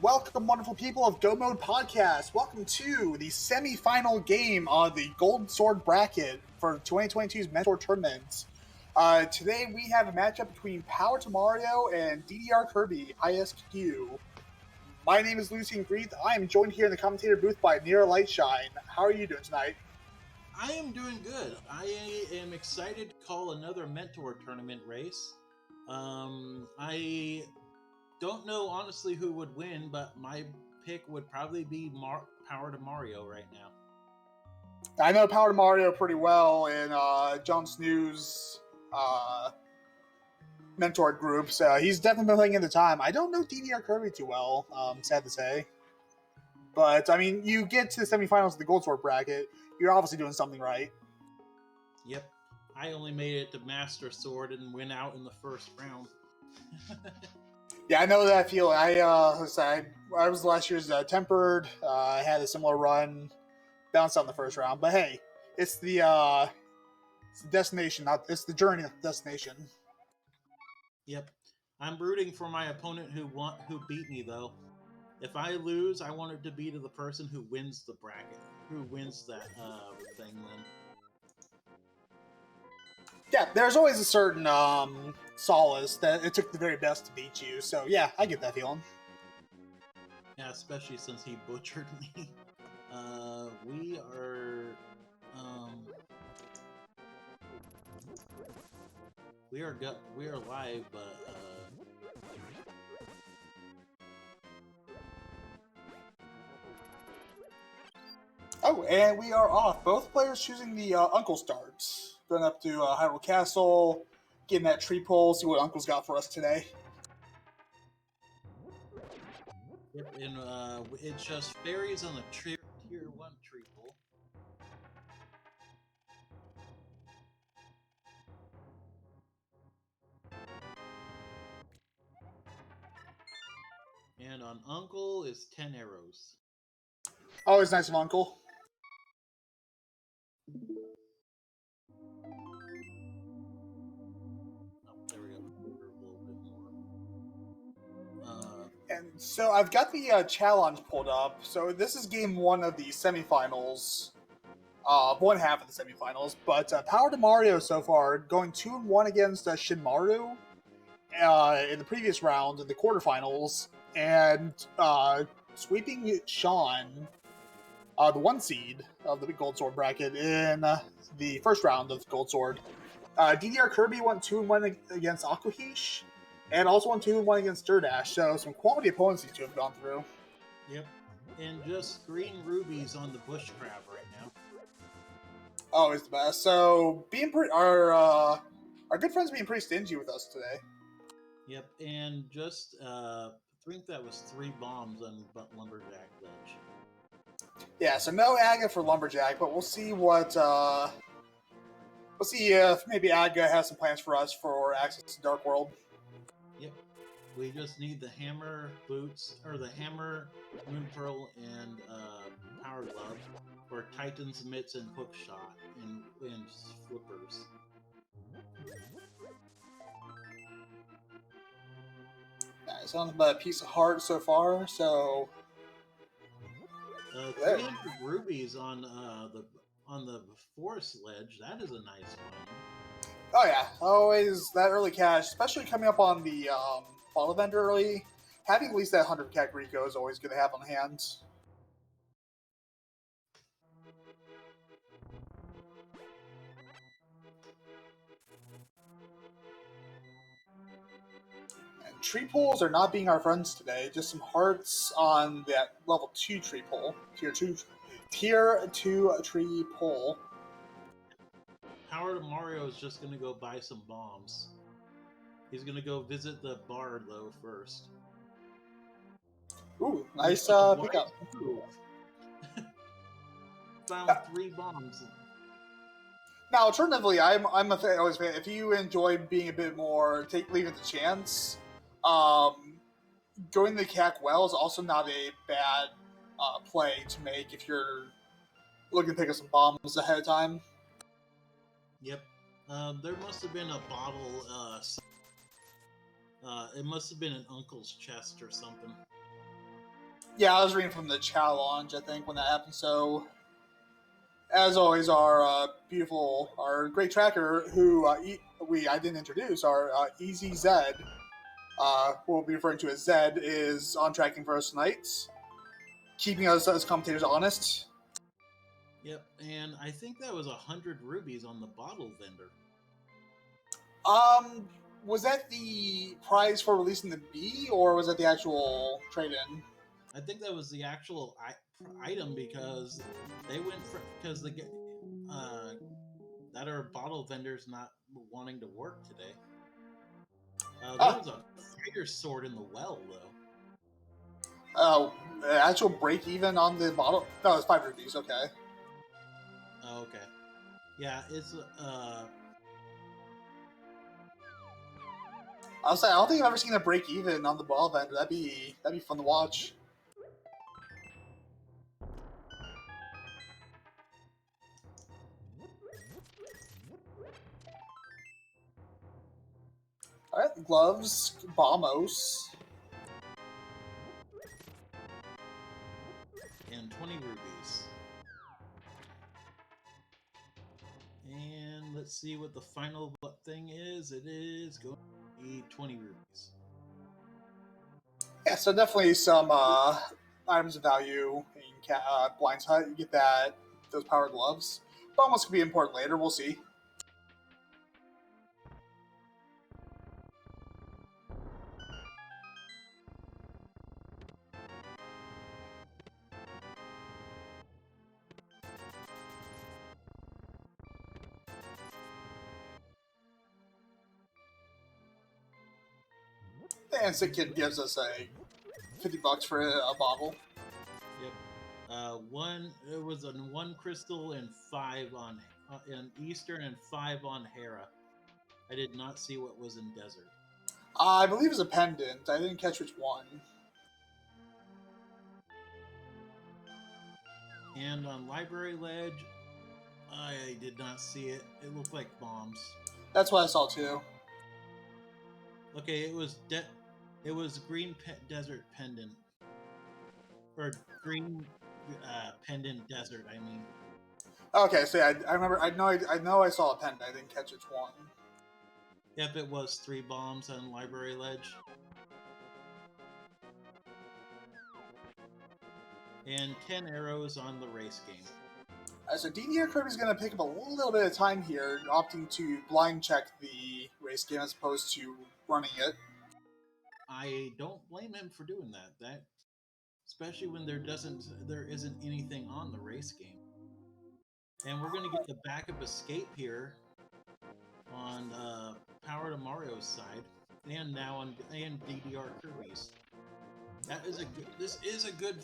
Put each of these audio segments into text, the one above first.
Welcome, wonderful people of Go Mode Podcast. Welcome to the semi-final game of the Gold Sword bracket for 2022's Mentor Tournament. Today we have a matchup between PowerToMario and DDRKirby, ISQ. My name is LucienGreeth. I am joined here in the commentator booth by Nira Lightshine. How are you doing tonight? I am doing good. I am excited to call another Mentor Tournament race. I don't know honestly who would win, but my pick would probably be PowerToMario right now. I know PowerToMario pretty well in Jon Snoo's mentor group, so he's definitely been playing in the time. I don't know DDRKirby too well, sad to say. But, I mean, you get to the semifinals of the Gold Sword bracket, you're obviously doing something right. Yep. I only made it to Master Sword and went out in the first round. Yeah, I know that feeling. I was last year's Tempered. I had a similar run, bounced out in the first round. But hey, it's the destination, it's the journey, not the destination. Yep. I'm rooting for my opponent who beat me, though. If I lose, I want it to be to the person who wins the bracket, who wins that thing then. Yeah, there's always a certain solace that it took the very best to beat you. So yeah, I get that feeling. Yeah, especially since he butchered me. We are live, but Oh, and we are off. Both players choosing the Uncle starts. Going up to Hyrule Castle, getting that tree pull, see what Uncle's got for us today. Yep, and it's just fairies on the tier 1 tree pull. And on Uncle is 10 arrows. Always nice of Uncle. There we go. A little bit more. And so I've got the challenge pulled up. So this is game one of the semifinals. One half of the semifinals. But PowerToMario so far going 2-1 against Shinmaru in the previous round in the quarterfinals, and sweeping Sean, the 1 seed of the Gold Sword bracket in the first round of Gold Sword. DDRKirby went 2-1 against Aquahish, and also won 2-1 against Durdash. So some quality opponents these two have gone through. Yep, and just green rubies on the bush crab right now. Always the best. So being our good friends being pretty stingy with us today. Yep, and just I think that was 3 bombs on Lumberjack Ledge. Yeah, so no Aga for Lumberjack, but we'll see what. We'll see if maybe Aga has some plans for us for access to Dark World. Yep, we just need the hammer boots, or the hammer, Moon Pearl, and Power Glove for Titan's Mitts and Hook Shot and Flippers. Nice, nothing but a piece of heart so far. So 300 rubies on the forest ledge. That is a nice one. Oh yeah, always that early cash, especially coming up on the fall event early. Having at least that 100 cat Rico is always good to have on hand. And tree pulls are not being our friends today. Just some hearts on that level 2 tree pull, tier 2 tree pull. PowerToMario is just going to go buy some bombs. He's going to go visit the bar, though, first. Ooh, nice pickup. Found 3 bombs. Now, alternatively, I'm a fan, always fan. If you enjoy being a bit more, leave it to chance. Going the CAC well is also not a bad play to make if you're looking to pick up some bombs ahead of time. Yep. There must have been a bottle. It must have been an uncle's chest or something. Yeah, I was reading from the challenge, I think, when that happened. So, as always, our our great tracker, who I didn't introduce, our Ehseezed, we'll be referring to as Zed, is on tracking for us tonight, keeping us as commentators honest. Yep, and I think that was 100 rubies on the bottle vendor. Was that the prize for releasing the bee, or was that the actual trade-in? I think that was the actual item because they went for that are bottle vendors not wanting to work today. There was a fighter sword in the well though. Oh, actual break even on the bottle? No, it's 5 rupees. Okay. Oh, okay. Yeah, it's I'll say I don't think I've ever seen a break even on the ball vendor. That'd be fun to watch. All right, gloves, bombos, and 20 rubies. And let's see what the final thing is. It is going to be 20 rupees. Yeah, so definitely some items of value in Blind's Hut. You get those power gloves. Bombos could be important later. We'll see. The Instant Kid gives us a $50 for a bottle. Yep. It was on 1 crystal and 5 on in Eastern and 5 on Hera. I did not see what was in Desert. I believe it's a pendant. I didn't catch which one. And on Library Ledge, I did not see it. It looked like bombs. That's what I saw too. Okay, it was green desert pendant, or green pendant desert. I mean. Okay, so yeah, I remember. I know I saw a pendant. I didn't catch which one. Yep, it was 3 bombs on Library Ledge. And 10 arrows on the race game. So DDRKirby is going to pick up a little bit of time here, opting to blind check the race game as opposed to running it. I don't blame him for doing that. Especially when there isn't anything on the race game. And we're going to get the backup escape here on PowerToMario's side, and now on DDRKirby's. This is a good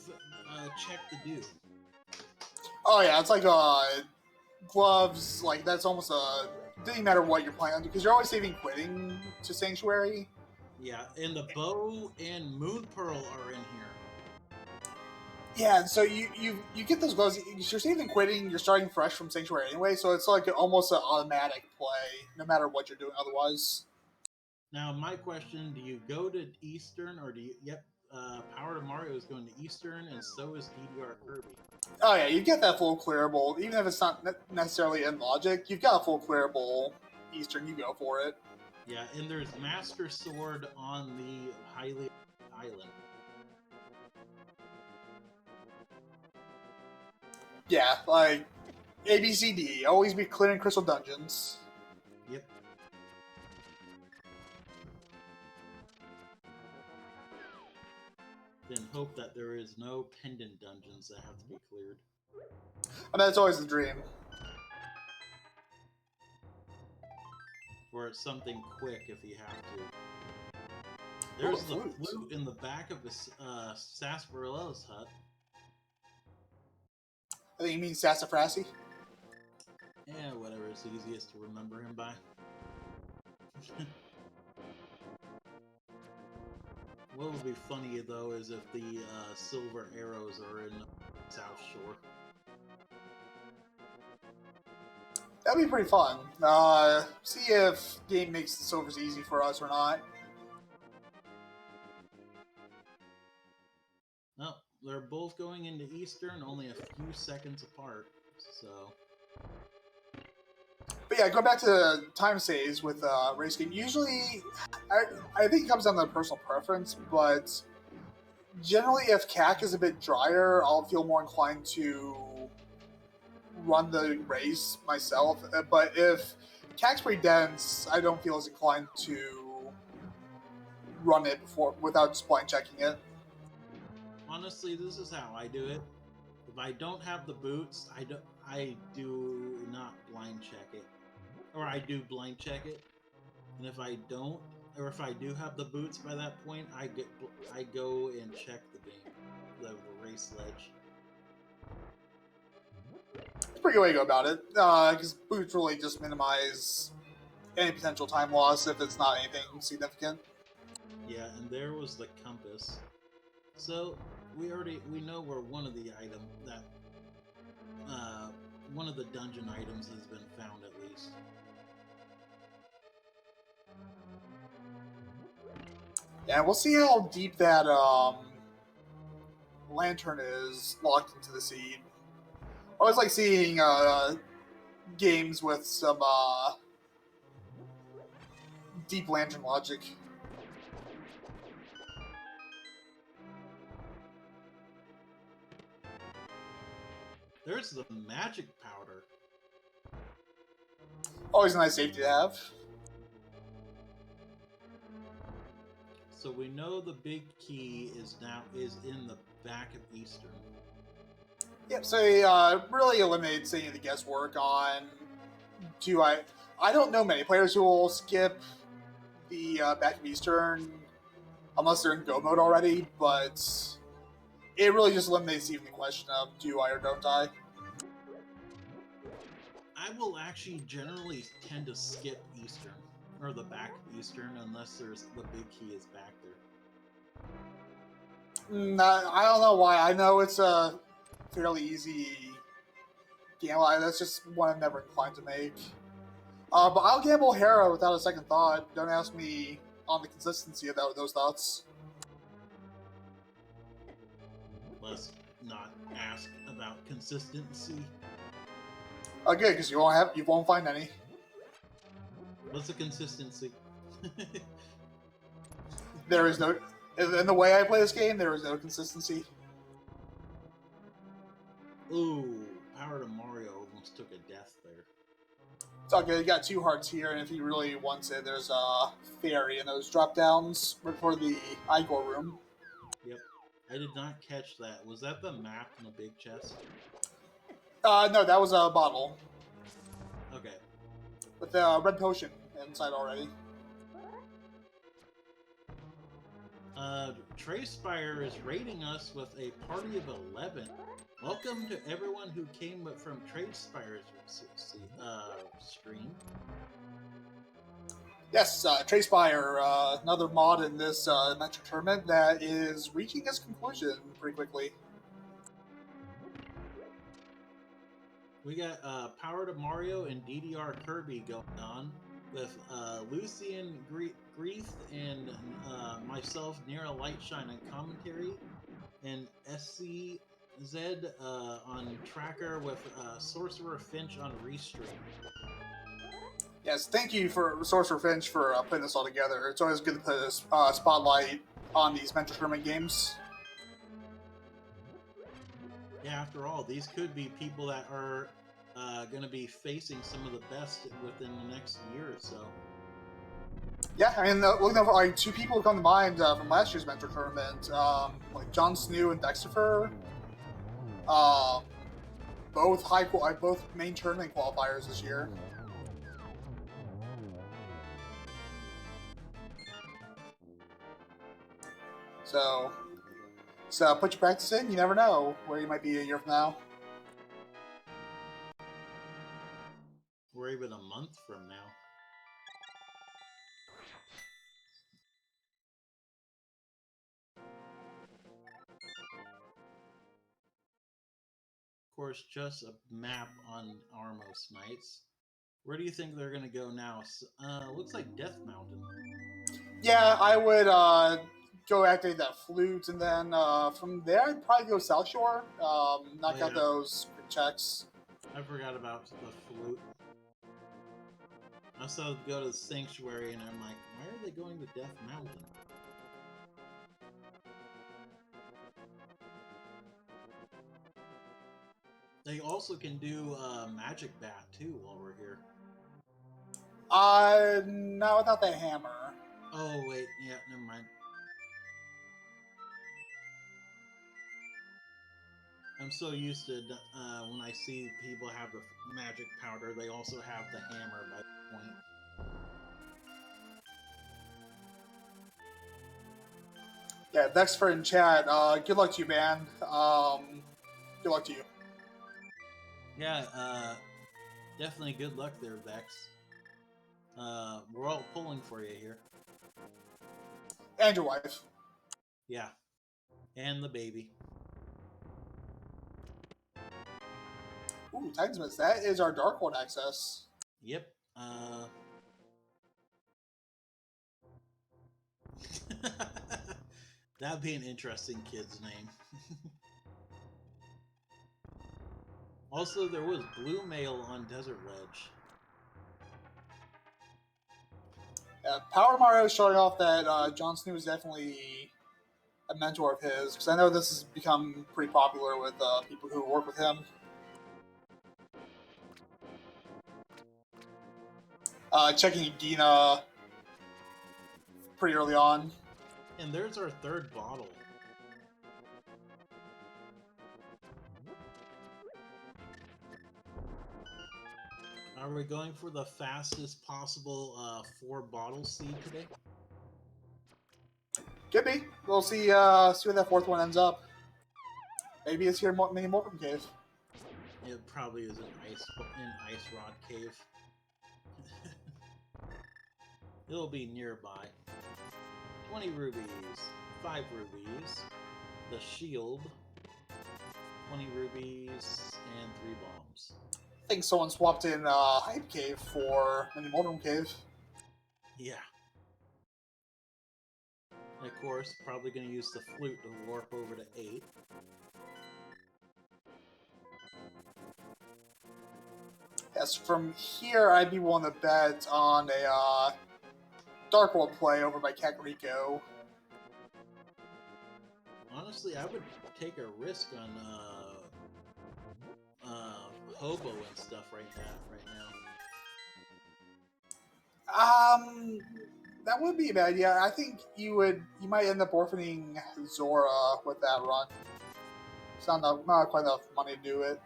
check to do. Oh yeah, it's like gloves. Like that's almost a didn't matter what you're playing because you're always saving quitting to Sanctuary. Yeah, and the bow and Moon Pearl are in here. Yeah, so you get those gloves. You're saving quitting. You're starting fresh from Sanctuary anyway, so it's like almost an automatic play, no matter what you're doing otherwise. Now, my question: do you go to Eastern, or do you? Yep, PowerToMario is going to Eastern, and so is DDRKirby. Oh yeah, you get that full clearable, even if it's not necessarily in logic. You've got a full clearable Eastern. You go for it. Yeah, and there's Master Sword on the Hylia Island. Yeah, like ABCD. Always be clearing crystal dungeons. Yep. Then hope that there is no pendant dungeons that have to be cleared. I mean, that's always the dream. Or it's something quick if you have to. There's the flute in the back of the Sarsaparillo's hut. I think you mean Sassafrassi? Yeah, whatever is easiest to remember him by. What would be funny, though, is if the silver arrows are in South Shore. That'd be pretty fun. See if game makes the silvers easy for us or not. No, they're both going into Eastern, only a few seconds apart. So, But yeah, going back to time saves with race game. Usually, I think it comes down to personal preference, but generally, if CAC is a bit drier, I'll feel more inclined to run the race myself. But if CAC's pretty dense, I don't feel as inclined to run it without just blind checking it. honestly, this is how I do it. If I don't have the boots, I do not blind check it, or I do blind check it. And if I don't, or if I do have the boots by that point, I go and check the game, the race ledge. It's a pretty good way to go about it, because boots really just minimize any potential time loss if it's not anything significant. Yeah, and there was the compass. So we know where one of the item that one of the dungeon items has been found at least. Yeah, we'll see how deep that lantern is locked into the seed. I always like seeing games with some deep lantern logic. There's the magic powder. Always a nice safety to have. So we know the big key is in the back of Eastern. Yep, so it really eliminates any of the guesswork on I don't know many players who will skip the back of Eastern unless they're in go mode already, but it really just eliminates even the question of do I or don't I. I will actually generally tend to skip Eastern, or the back of Eastern, unless there's the big key is back there. I don't know why. I know it's a fairly easy gamble. That's just one I'm never inclined to make. But I'll gamble Hera without a second thought. Don't ask me on the consistency of those thoughts. Let's not ask about consistency. Oh, good, because you won't find any. What's the consistency? There is no, in the way I play this game, there is no consistency. Ooh, PowerToMario almost took a death there. It's all good. You got 2 hearts here, and if he really wants it, there's a fairy in those drop downs for the Igor room. Yep. I did not catch that. Was that the map in the big chest? No, that was a bottle. Okay. With the red potion inside already. Trayspire is rating us with a party of 11. Welcome to everyone who came from Tradespire's stream. Yes, Trayspire, another mod in this Metro tournament that is reaching its conclusion pretty quickly. We got PowerToMario and DDRKirby going on with LucienGreeth and myself, Nira, Lightshine, on commentary, and Ehseezed on tracker with SorcerorFinch on restream. Yes, thank you for SorcerorFinch for putting this all together. It's always good to put a spotlight on these Metro tournament games. Yeah, after all, these could be people that are going to be facing some of the best within the next year or so. Yeah, I mean, looking over like 2 people who come to mind from last year's Metro tournament, like John Snoo and Dexter, both main tournament qualifiers this year. So put your practice in. You never know where you might be a year from now. Or even a month from now. Of course, just a map on Armos Nights. Where do you think they're going to go now? Looks like Death Mountain. Yeah, I would go activate that flute, and then from there I'd probably go South Shore. Knock out yeah. those quick checks. I forgot about the flute. I saw them go to the sanctuary, and I'm like, why are they going to Death Mountain? They also can do Magic Bat too while we're here. Not without that hammer. Oh wait, yeah, never mind. I'm so used to when I see people have the magic powder, they also have the hammer by the point. Yeah, Dexter in chat. Good luck to you, man. Good luck to you. Yeah, definitely good luck there, Vex. We're all pulling for you here. And your wife. Yeah, and the baby. Ooh, Titansmith. That is our Darkhold access. Yep. That'd be an interesting kid's name. Also, there was blue mail on Desert Ledge. PowerToMario is showing off that Jon Snow is definitely a mentor of his, because I know this has become pretty popular with people who work with him. Checking Gina pretty early on. And there's our third bottle. Are we going for the fastest possible 4-bottle seed today? Could be. We'll see. See where that fourth one ends up. Maybe it's here in Mini Morphin Cave. It probably is an ice rod cave. It'll be nearby. 20 rubies, 5 rubies, the shield, 20 rubies, and 3 bombs. I think someone swapped in Hype Cave for Mini Morphin Cave. Yeah. And of course, probably going to use the flute to warp over to 8. Yes, from here I'd be willing to bet on a Dark World play over by Kakariko. Honestly, I would take a risk on Hobo and stuff right now. That would be a bad idea. I think you might end up orphaning Zora with that run. It's not quite enough money to do it.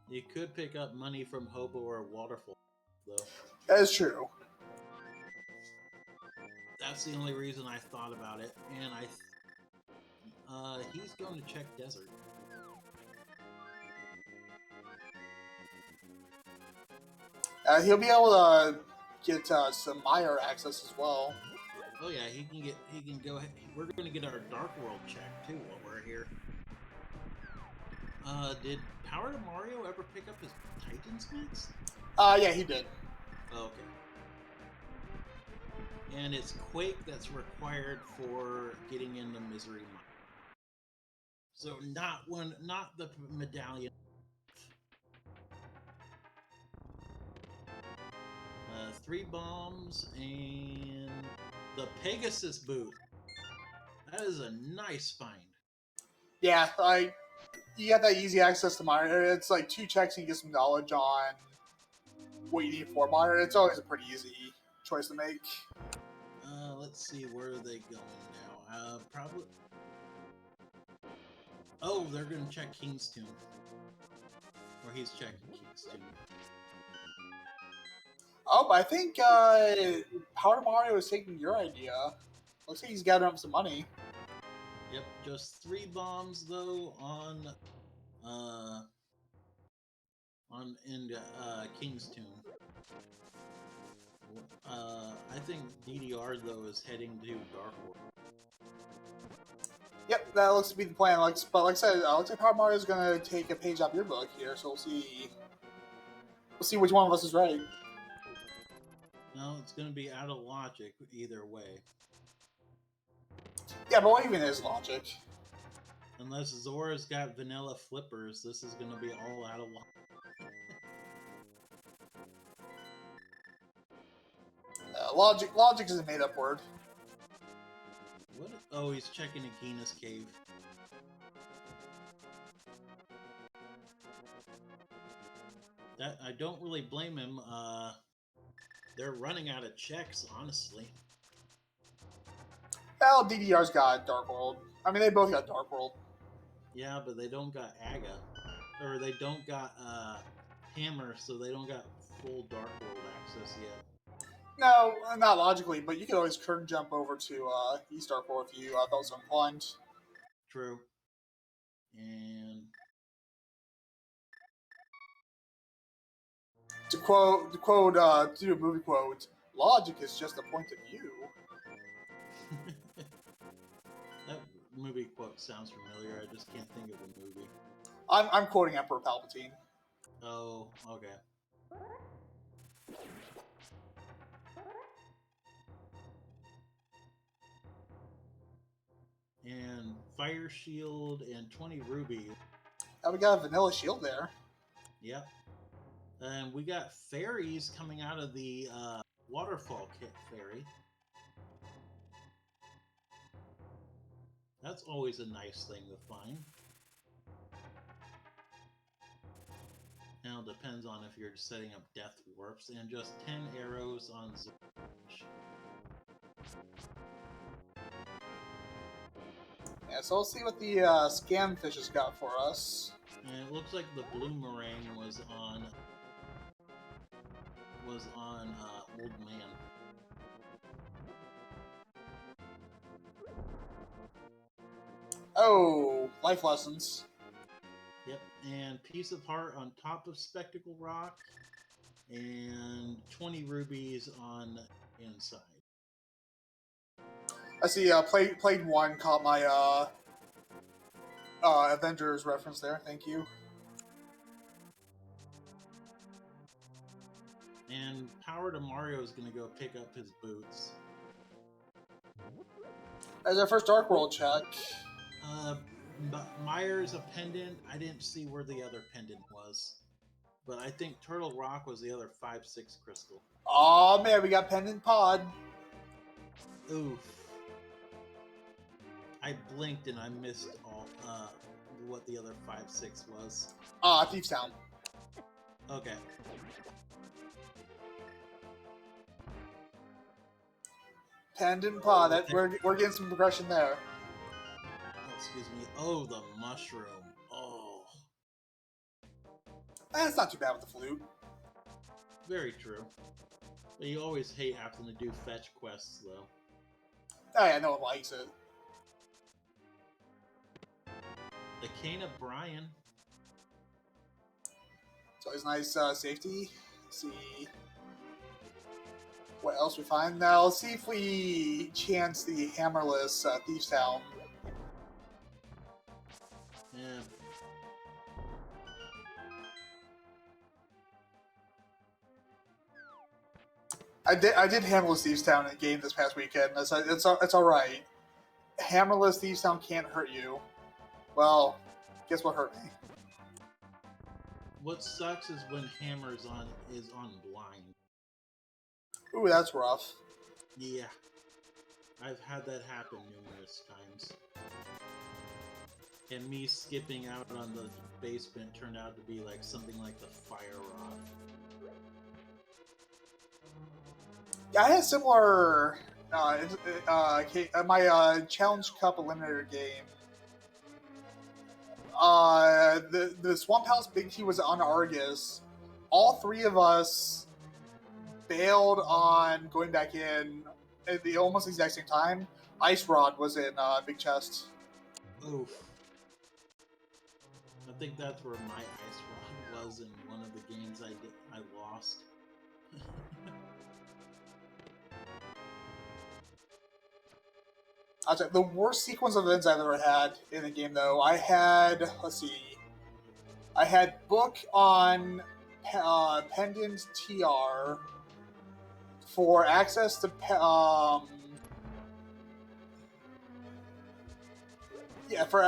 You could pick up money from Hobo or Waterfall, though. That is true. That's the only reason I thought about it, and he's going to check Desert. He'll be able to get some Meyer access as well. Oh yeah, he can go ahead. We're going to get our Dark World check too while we're here. Did PowerToMario ever pick up his Titan's Mix? Yeah, he did. Oh, okay. And it's Quake that's required for getting into Misery Mine. So not the medallion. 3 bombs and the Pegasus booth. That is a nice find. Yeah, you got that easy access to Meyer. It's like 2 checks and you get some knowledge on what you need for Meyer. It's always a pretty easy choice to make. Let's see, where are they going now? Probably. Oh, they're going to check King's Tomb. Or he's checking King's Tomb. Oh, but I think PowerToMario is taking your idea. Looks like he's gathering up some money. Yep, just 3 bombs though in King's Tomb. I think DDR though is heading to Dark World. Yep, that looks to be the plan. But like I said, looks like PowerToMario is going to take a page out of your book here, so we'll see. We'll see which one of us is right. No, it's going to be out of logic either way. Yeah, but what even is logic? Unless Zora's got vanilla flippers, this is going to be all out of line. Logic is a made-up word. What? Oh, he's checking a Gina's cave. That I don't really blame him. They're running out of checks, honestly. Well, DDR's got Dark World. I mean, they both got Dark World. Yeah, but they don't got Aga. Or they don't got Hammer, so they don't got full Dark World access yet. No, not logically, but you could always curtain jump over to East Dark World if you felt so inclined. True. And to do a movie quote, logic is just a point of view. that movie quote sounds familiar. I just can't think of the movie. I'm quoting Emperor Palpatine. Oh, okay. And Fire Shield and 20 Ruby. Oh, we got a vanilla shield there. Yep. And we got fairies coming out of the waterfall kit fairy. That's always a nice thing to find. Now it depends on if you're setting up death warps, and just 10 arrows on SorcerorFinch. Yeah, so let's see what the Scamfish has got for us. And it looks like the Bloomerang was on Old Man. Oh, life lessons. Yep, and Piece of Heart on top of Spectacle Rock, and 20 rubies on inside. I see. Played one caught my Avengers reference there. Thank you. And PowerToMario is going to go pick up his boots. As our first Dark World check. Myers a pendant. I didn't see where the other pendant was, but I think Turtle Rock was the other 5/6 crystal. Oh man, we got pendant pod. Oof! I blinked and I missed all what the other 5/6 was. Thief's Town. Okay. Pendant pod. That we're getting some progression there. Excuse me. Oh, the mushroom. Oh. That's not too bad with the flute. Very true. But you always hate having to do fetch quests, though. Oh yeah, no one likes it. The Cane of Brian. It's always nice safety. Let's see what else we find. Now, let's see if we chance the hammerless Thief's Town. Yeah. I did hammerless Thieves Town in a game this past weekend. It's all right. Hammerless Thieves Town can't hurt you. Well, guess what hurt me? What sucks is when Hammer is on blind. Ooh, that's rough. Yeah. I've had that happen numerous times. And me skipping out on the basement turned out to be like something like the fire rod. Yeah, I had a similar my Challenge Cup Eliminator game. The Swamp House Big T was on Argus. All three of us bailed on going back in at the almost exact same time. Ice Rod was in Big Chest. Oof. I think that's where my ice rod was in one of the games I lost. I'll tell you, the worst sequence of events I've ever had in a game, though, I had, let's see, I had Book on Pendant TR for access to Yeah, for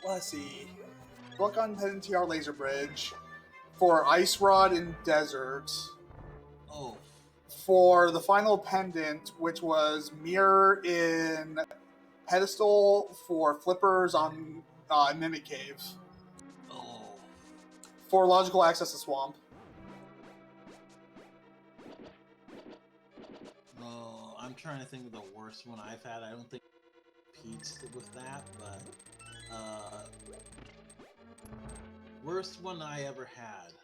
let's see, book on NTR Laser Bridge, for Ice Rod in Desert, Oh, for the final pendant, which was Mirror in Pedestal, for Flippers on Mimic Cave, oh. for Logical Access to Swamp. Oh, I'm trying to think of the worst one I've had. I don't think Pete's with that, but worst one I ever had.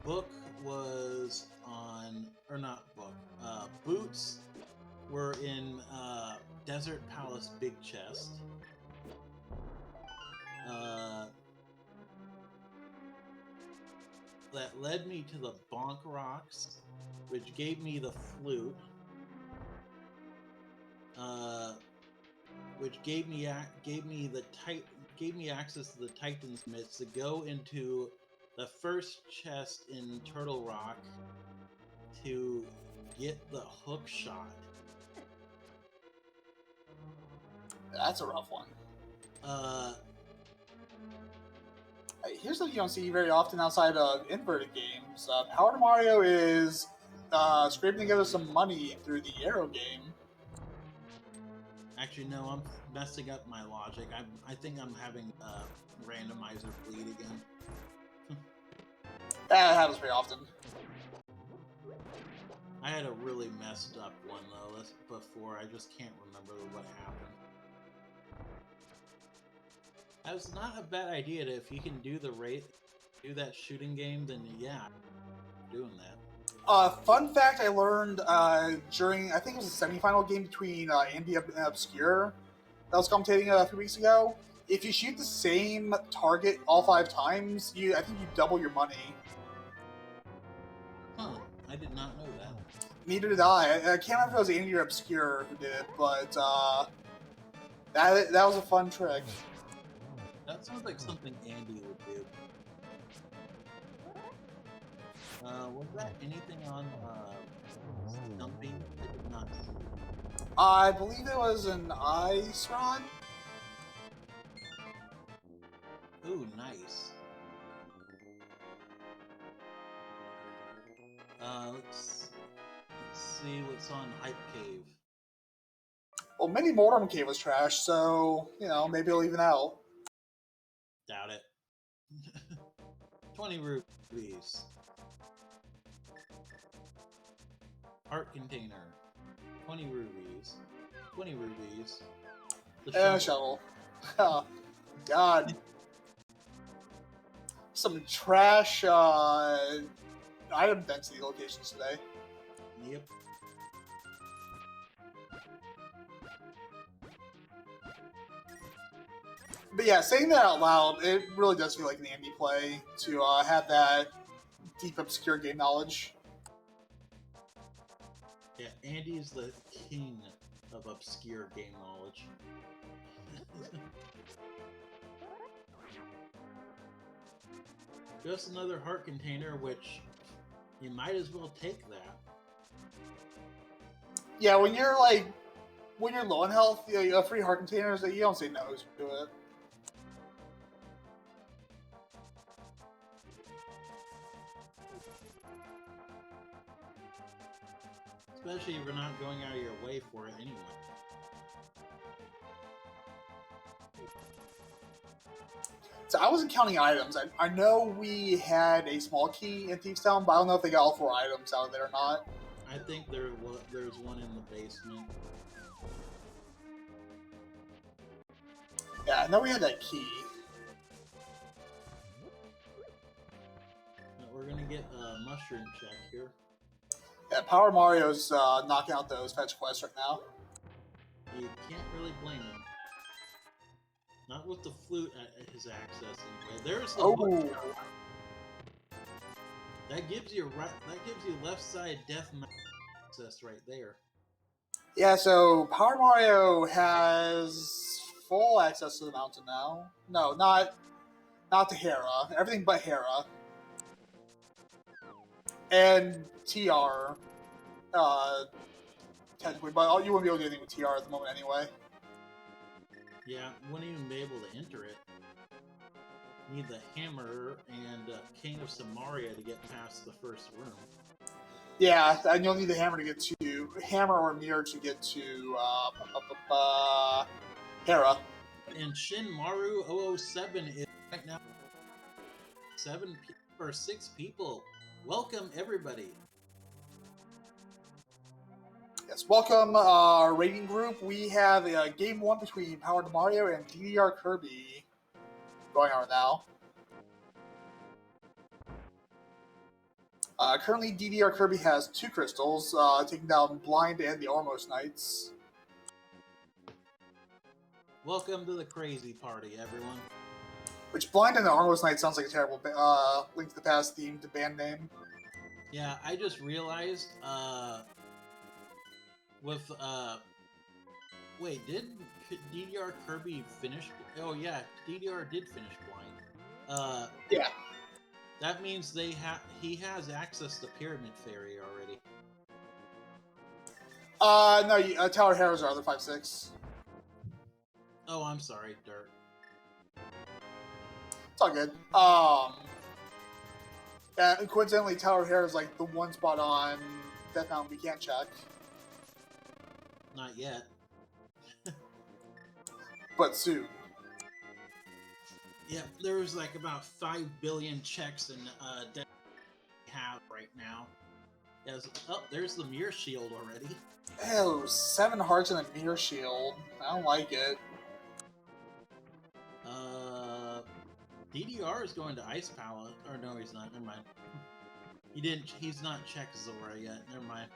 Book was on, or not book. Boots were in Desert Palace Big Chest. That led me to the Bonk Rocks, which gave me the flute, which gave me access to the Titan's Mitts to go into the first chest in Turtle Rock to get the hook shot. That's a rough one. Here's something you don't see very often outside of inverted games. PowerToMario is scraping together some money through the Arrow game. Actually, no, I'm messing up my logic. I think I'm having randomizer bleed again. That happens pretty often. I had a really messed up one though before. I just can't remember what happened. It's not a bad idea to, if you can do that shooting game, then yeah, doing that. Fun fact I learned during, I think it was a semifinal game between Andy and Obscure that I was commentating a few weeks ago. If you shoot the same target all 5 times, I think you double your money. Huh, I did not know that. Neither did I. I can't remember if it was Andy or Obscure who did it, but that was a fun trick. That sounds like something Andy would do. Was that anything on Stumpy? I did not see. I believe it was an ice run. Ooh, nice. Let's see what's on Hype Cave. Well, Mini Mortem Cave was trash, so, maybe it'll even out. Doubt it. 20 rupees. Heart container. 20 rubies. 20 rubies. And a shovel. Oh, God. Some trash item density locations today. Yep. But yeah, saying that out loud, it really does feel like an Andy play to have that deep, obscure game knowledge. Yeah, Andy is the king of obscure game knowledge. Just another heart container, which you might as well take that. Yeah, when you're low on health, free heart containers, you don't say no to it. Especially if you're not going out of your way for it anyway. So I wasn't counting items. I know we had a small key in Thieves Town, but I don't know if they got all 4 items out of there or not. I think there's one in the basement. Yeah, I know we had that key. We're gonna get a mushroom check here. Yeah, PowerMario's knocking out those fetch quests right now. You can't really blame him. Not with the flute at his access anyway. There's the hook. That gives you left side death access right there. Yeah, so PowerMario has full access to the mountain now. No, not to Hera. Everything but Hera. And TR, technically, but you won't be able to do anything with TR at the moment anyway. Yeah, wouldn't even be able to enter it. Need the hammer and King of Samaria to get past the first room. Yeah, and you'll need the hammer to get to hammer or mirror to get to Hera. And Shinmaru 007 is right now 6 people. Welcome everybody. Yes, welcome our rating group. We have game 1 between PowerToMario and DDRKirby going on now. Currently, DDRKirby has 2 crystals, taking down Blind and the Ormos Knights. Welcome to the crazy party, everyone. Which Blind and the Ormos Knights sounds like a terrible Link to the Past themed band name. Yeah, I just realized, wait, did DDRKirby finish? Oh yeah, DDR did finish Blind. Yeah. That means he has access to Pyramid Fairy already. No, Tower Heroes are other 5-6. Oh, I'm sorry, Dirt. It's all good. And coincidentally, Tower Hero is like the one spot on Death Mountain we can't check. Not yet. But soon. Yeah, there's like about 5 billion checks in Death we have right now. Yes. Oh, there's the Mirror Shield already. Oh, 7 hearts and a Mirror Shield. I don't like it. DDR is going to Ice Palace. Or no, he's not. Never mind. He's not checked Zora yet. Never mind.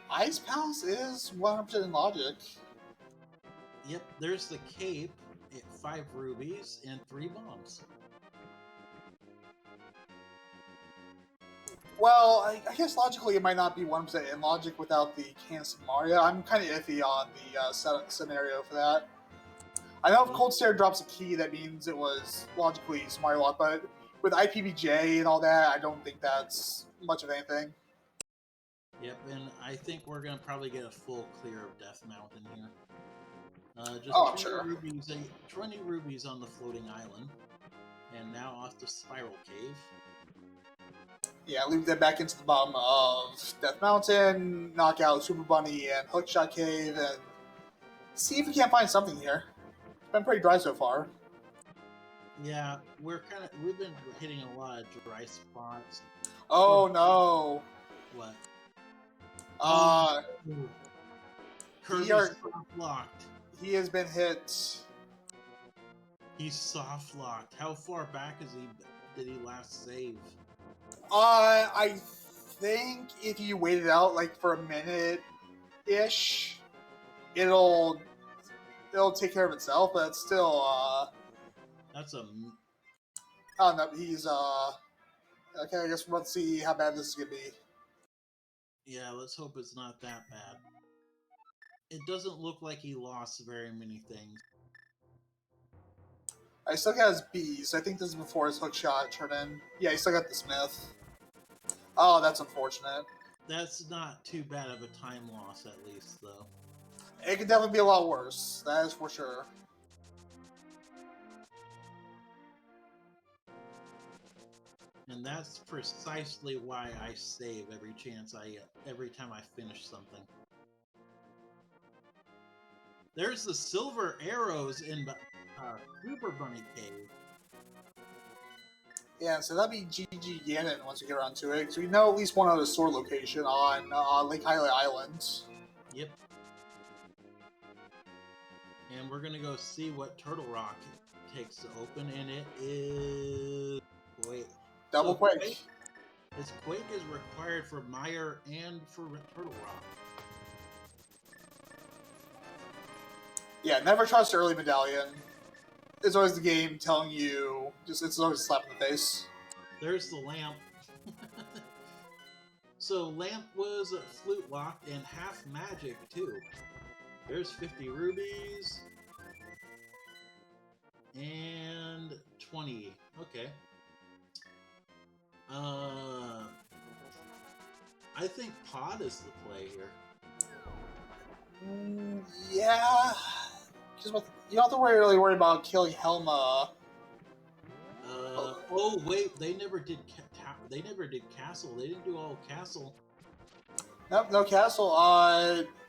Ice Palace is 100% in logic. Yep, there's the cape at 5 rubies and 3 bombs. Well, I guess logically it might not be 1% in logic without the Kansas Mario. I'm kind of iffy on the scenario for that. I know if Cold Stare drops a key, that means it was logically Mario lock, but with IPBJ and all that, I don't think that's much of anything. Yep, and I think we're gonna probably get a full clear of Death Mountain here. Just I'm 20 sure. 20 rubies on the floating island, and now off to Spiral Cave. Yeah, leave them back into the bottom of Death Mountain, knock out Super Bunny and Hookshot Cave, and see if we can't find something here. It's been pretty dry so far. Yeah, we've been hitting a lot of dry spots. Oh no! What? Kirby's soft locked. He has been hit. He's soft locked. How far back did he last save? I think if you wait it out like for a minute-ish, it'll take care of itself, but it's still That's a... I don't know, he's okay, I guess let's see how bad this is gonna be. Yeah, let's hope it's not that bad. It doesn't look like he lost very many things. I still got his B, so I think this is before his hook shot turned in. Yeah, he still got the Smith. Oh, that's unfortunate. That's not too bad of a time loss, at least, though. It could definitely be a lot worse, that is for sure. And that's precisely why I save every time I finish something. There's the silver arrows in the Super Bunny Cave. Yeah, so that'd be GG Ganon once we get around to it, because we know at least one other sword location on Lake Hylia Island. Yep. And we're gonna go see what Turtle Rock takes to open, and it is... Wait. Double Quake. This Quake is required for Meyer and for Turtle Rock. Yeah, never trust early medallion. It's always the game telling you, it's always a slap in the face. There's the lamp. So lamp was flute locked and half magic too. There's 50 rubies. And 20. Okay. I think Pod is the play here. Yeah. You don't have to really worry about killing Helma. Oh wait, they never did. They never did Castle. They didn't do all Castle. Nope, no castle.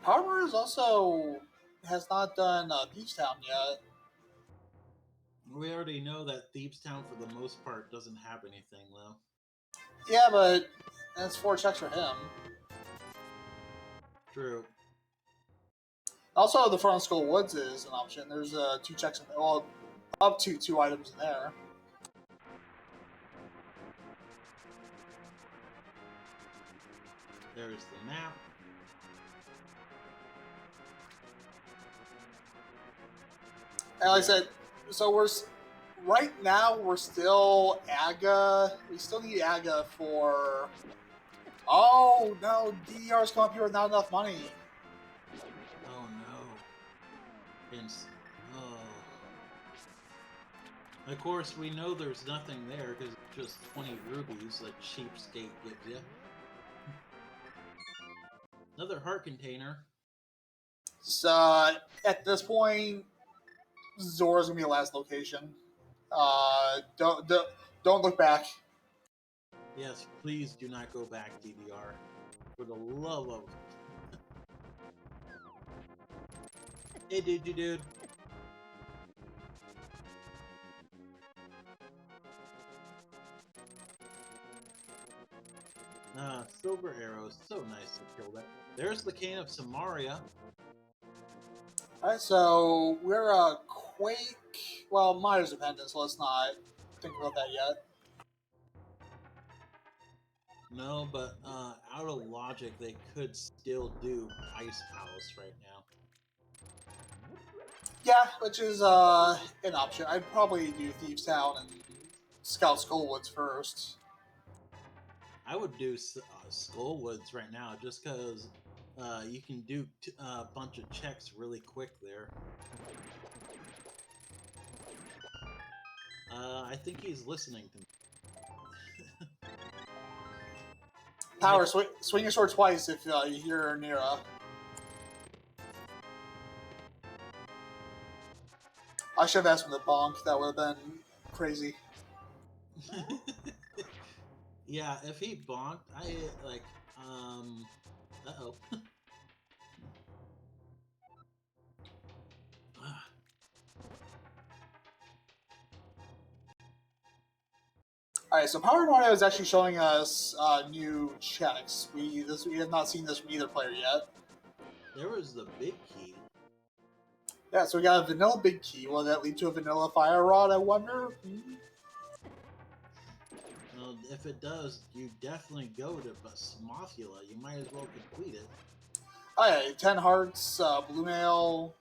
PowerToMario also has not done Beach Town yet. We already know that Thieves Town, for the most part, doesn't have anything though. Yeah, but that's 4 checks for him. True. Also, the Front Skull Woods is an option. There's 2 checks in there. Well, up to 2 items in there. There's the map. And like I said, so right now we're still AGA. We still need AGA for. Oh no, DDR's come up here with not enough money. Oh no. Oh. Of course, we know there's nothing there because it's just 20 rubies that Cheapskate gives you. Another heart container. So at this point, Zora's gonna be the last location. Don't look back. Yes, please do not go back, DDR. For the love of... Hey, dude. Silver arrows. So nice to kill that. There's the cane of Samaria. Alright, so we're Quake. Well, Maya's dependent, so let's not think about that yet. No, but out of logic, they could still do Ice Palace right now. Yeah, which is an option. I'd probably do Thieves Town and Scout Skullwoods first. I would do Skullwoods right now, just because you can do a bunch of checks really quick there. I think he's listening to me. Power, swing your sword twice if you hear Nira. I should have asked him to bonk. That would have been crazy. Yeah, if he bonked, uh-oh. Alright, so PowerToMario is actually showing us new checks. We have not seen this from either player yet. There was the big key. Yeah, so we got a vanilla big key. Will that lead to a vanilla fire rod, I wonder? Well, if it does, you definitely go to Basmothula. You might as well complete it. Alright, 10 hearts, blue mail.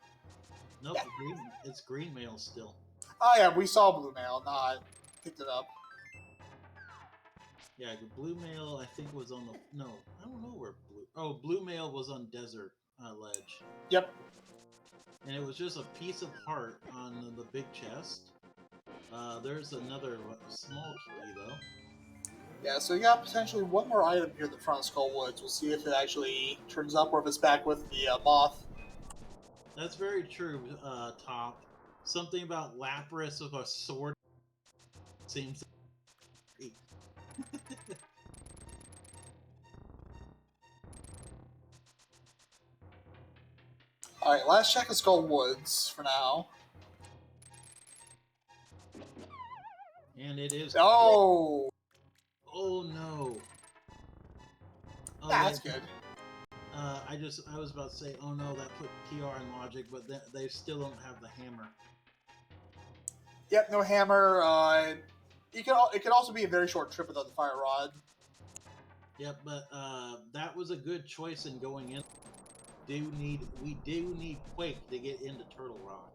Nope, Yeah. it's green mail still. Oh yeah, we saw blue mail, not picked it up. Yeah, the blue mail I think was on the... No, I don't know where blue... Oh, blue mail was on Desert Ledge. Yep. And it was just a piece of heart on the big chest. There's another small key, though. Yeah, so we got potentially one more item here at the front of Skull Woods. We'll see if it actually turns up or if it's back with the moth. That's very true, Top. Something about Lapras with a sword seems... Alright, last check of Skull Woods for now. And it is... Oh! Oh, no. Oh, That's good. I was about to say, oh no, that put TR in logic, but they still don't have the hammer. Yep, no hammer. It could also be a very short trip without the fire rod. Yep, but that was a good choice in going in. We do need Quake to get into Turtle Rock.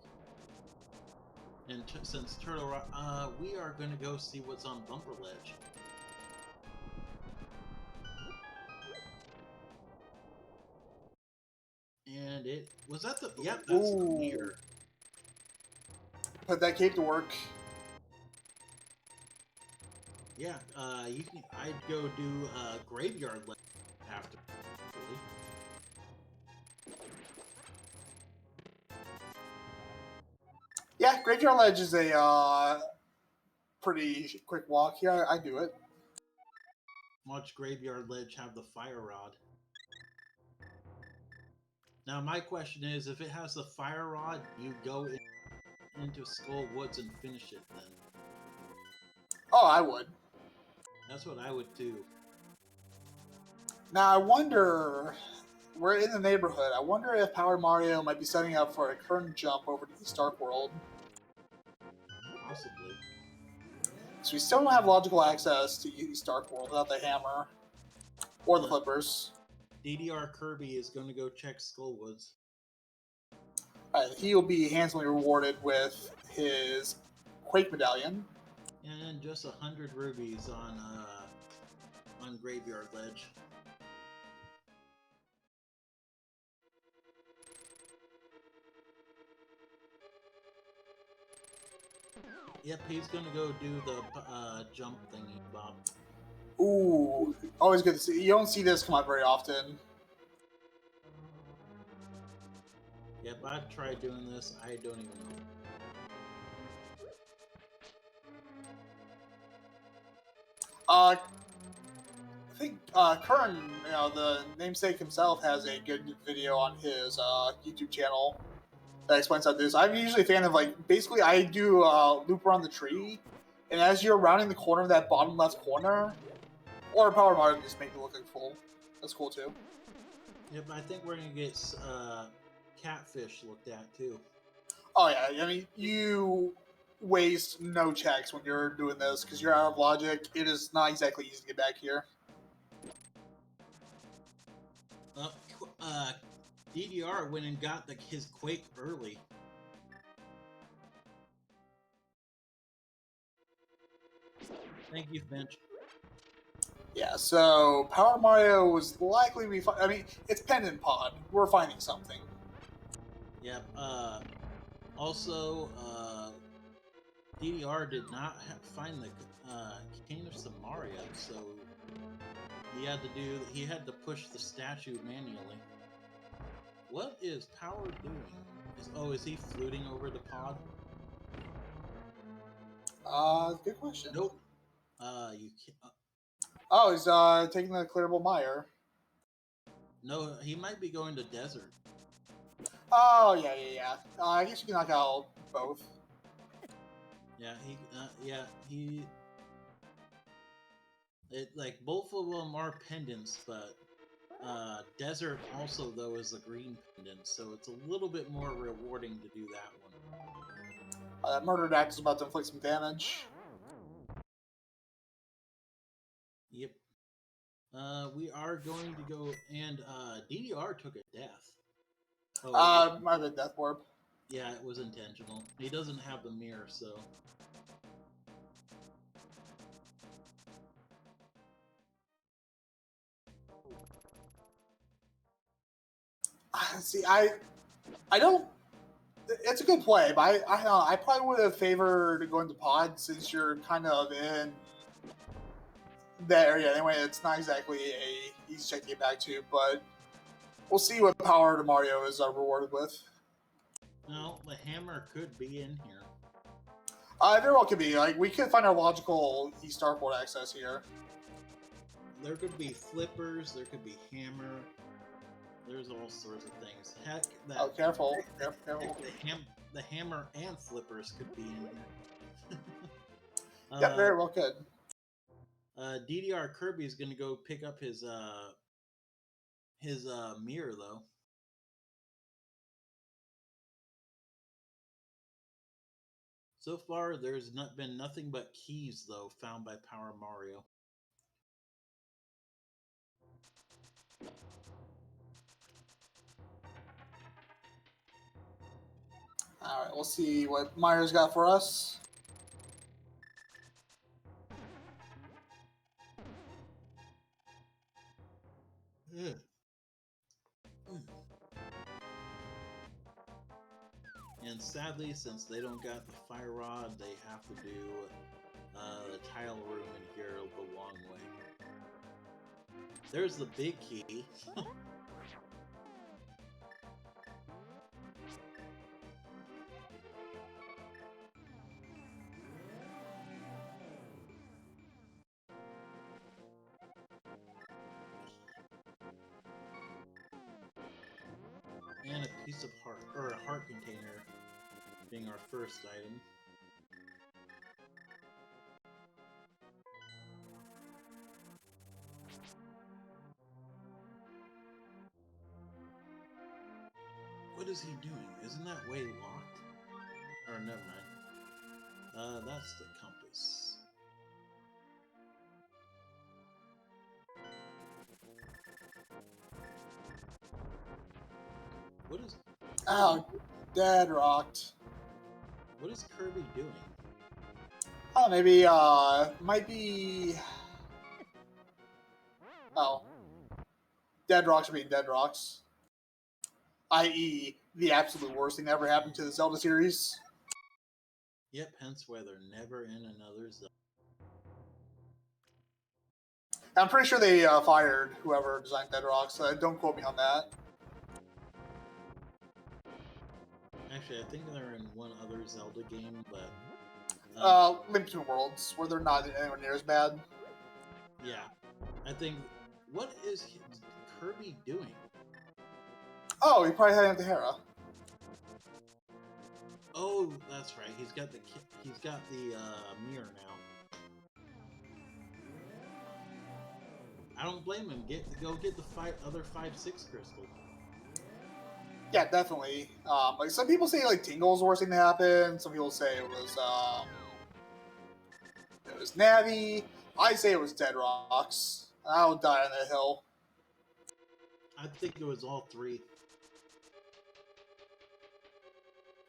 And since Turtle Rock, we are going to go see what's on Bumper Ledge. And it was that the... Yep, that's the mirror. Put that cape to work. Yeah, I'd go do Graveyard Ledge have to. Yeah, Graveyard Ledge is a pretty quick walk here. I do it. Watch Graveyard Ledge have the fire rod. Now my question is, if it has the fire rod, you go into Skull Woods and finish it then. Oh, I would. That's what I would do. Now I wonder, we're in the neighborhood. I wonder if PowerToMario might be setting up for a current jump over to the Stark World. Possibly. So we still don't have logical access to the Stark World without the hammer or the flippers. DDRKirby is going to go check Skull Woods. He will be handsomely rewarded with his Quake Medallion. And just 100 rubies on Graveyard Ledge. Yep, he's gonna go do the jump thingy, Bob. Ooh, always good to see. You don't see this come up very often. Yep, I've tried doing this. I don't even know. I think Kern, the namesake himself, has a good video on his YouTube channel that explains how to do this. I'm usually a fan of, like, basically I do loop around the tree, and as you're rounding the corner of that bottom left corner, or PowerToMario just make it look like full. That's cool too. Yep, I think we're gonna get catfish looked at too. Oh yeah, I mean, you waste no checks when you're doing this because you're out of logic. It is not exactly easy to get back here. DDR went and got his Quake early. Thank you, Finch. Yeah, so PowerToMario was likely to be. I mean, it's Pendant Pod. We're finding something. Yep. Also, DDR did not find the Cane of Samaria, so he had to push the statue manually. What is Power doing? Is he fluting over the pod? Good question. Nope. You can't. Oh, he's taking the clearable mire. No, he might be going to desert. Oh yeah. I guess you can knock out both. Yeah, like both of them are pendants, but desert also though is a green pendant, so it's a little bit more rewarding to do that one. That murdered axe is about to inflict some damage. Yep. We are going to go, and DDR took a death. Oh, might have been Death Warp. Yeah, it was intentional. He doesn't have the mirror, so. See, I don't. It's a good play, but I probably would have favored going to pod since you're kind of in that area anyway. It's not exactly a easy check to get back to, but we'll see what PowerToMario is rewarded with. No, the hammer could be in here. Very well could be. Like, we could find our logical East Dark World access here. There could be flippers. There could be hammer. There's all sorts of things. Heck, Oh, careful. Careful. The hammer and flippers could be in here. Yeah, very well could. DDRKirby is going to go pick up his mirror, though. So far, there's been nothing but keys, though, found by PowerToMario. Alright, we'll see what Myers got for us. Yeah. And sadly, since they don't got the fire rod, they have to do the tile room in here the long way. There's the big key. And a piece of heart, or a heart container, being our first item. What is he doing? Isn't that way locked? Or never mind. That's the compass. What is... Oh, dead rocked. What is Kirby doing? Oh, maybe, might be... Oh. Dead rocks are being dead rocks. I.e., the absolute worst thing that ever happened to the Zelda series. Yep, hence why they're never in another Zelda. I'm pretty sure they fired whoever designed Dead Rocks. Don't quote me on that. Actually, I think they're in one other Zelda game, but... Link Between Worlds, where they're not anywhere near as bad. Yeah. I think... What is Kirby doing? Oh, he probably had Hera. Oh, that's right. He's got the mirror now. I don't blame him. Go get the other 5-6 crystal. Yeah, definitely. Like some people say, like Tingle's the worst thing to happen. Some people say it was Navi. I say it was Dead Rocks. I'll die on that hill. I think it was all three.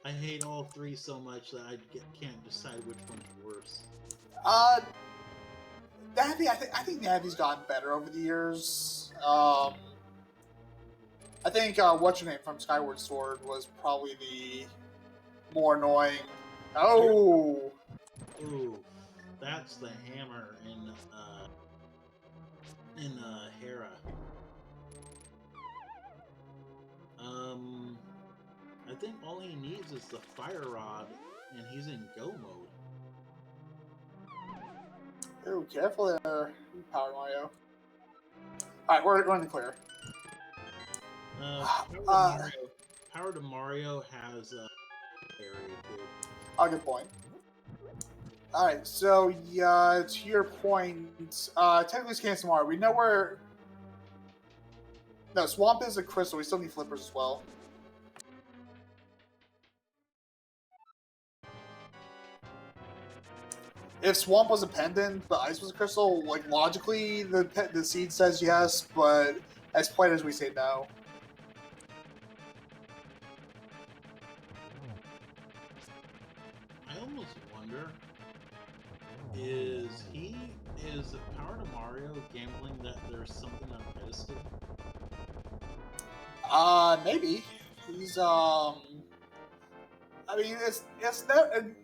I hate all three so much that I can't decide which one's worse. Navi, I think Navi's gotten better over the years. I think what's your name from Skyward Sword was probably the more annoying. Oh, ooh, that's the hammer in Hera. I think all he needs is the fire rod, and he's in go mode. oh, careful there, PowerToMario. Alright, we're in the clear. PowerToMario has area too. Oh, good point. Alright, so yeah, to your point, technically it's Canyon Samara. We know where... No, Swamp is a crystal. We still need flippers as well. If Swamp was a pendant, but Ice was a crystal, like logically, the seed says yes, but as players we say no. I almost wonder, is PowerToMario gambling that there's something on pedestal? Maybe. He's I mean, it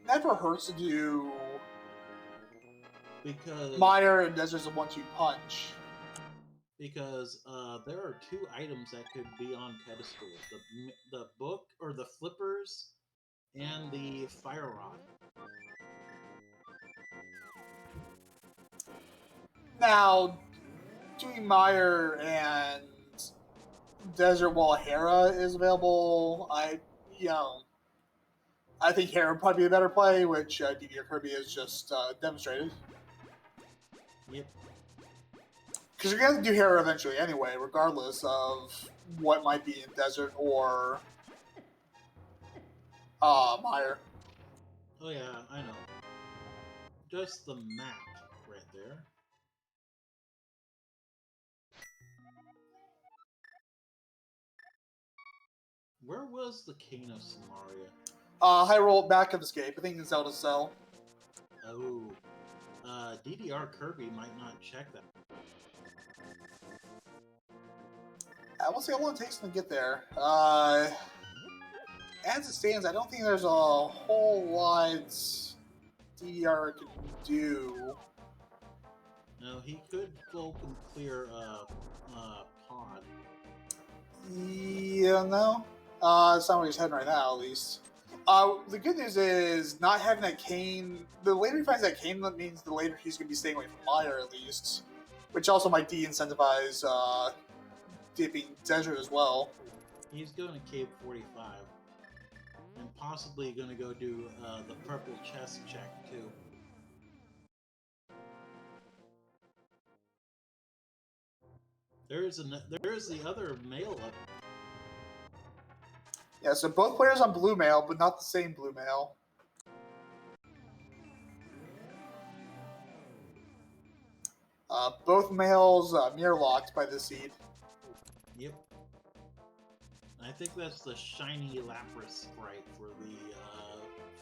never hurts to do. Because Mire and Desert's a 1-2 punch. Because there are two items that could be on pedestal: the book or the flippers, and the fire rod. Now, doing Mire and Desert while Hera is available, I think Hera would probably be a better play, which DDRKirby has just demonstrated. Yep. Because you're going to have to do Hera eventually anyway, regardless of what might be in Desert or Mire. Oh yeah, I know. Just the map right there. Where was the Cane of Samaria? High roll back of escape. I think in Zelda Cell. Oh. DDRKirby might not check that. We'll see how long it takes them to get there. As it stands, I don't think there's a whole lot DDR can do. No, he could full clear pod. Yeah, no. It's not where he's heading right now, at least. The good news is not having that cane. The later he finds that cane, that means the later he's going to be staying away from Mire, at least. Which also might de-incentivize dipping Desert as well. He's going to Cave 45. And possibly going to go do the purple chest check, too. There's the other male up. Yeah, so both players on blue mail, but not the same blue mail. Both males mirror locked by the seed. Yep. I think that's the shiny Lapras sprite for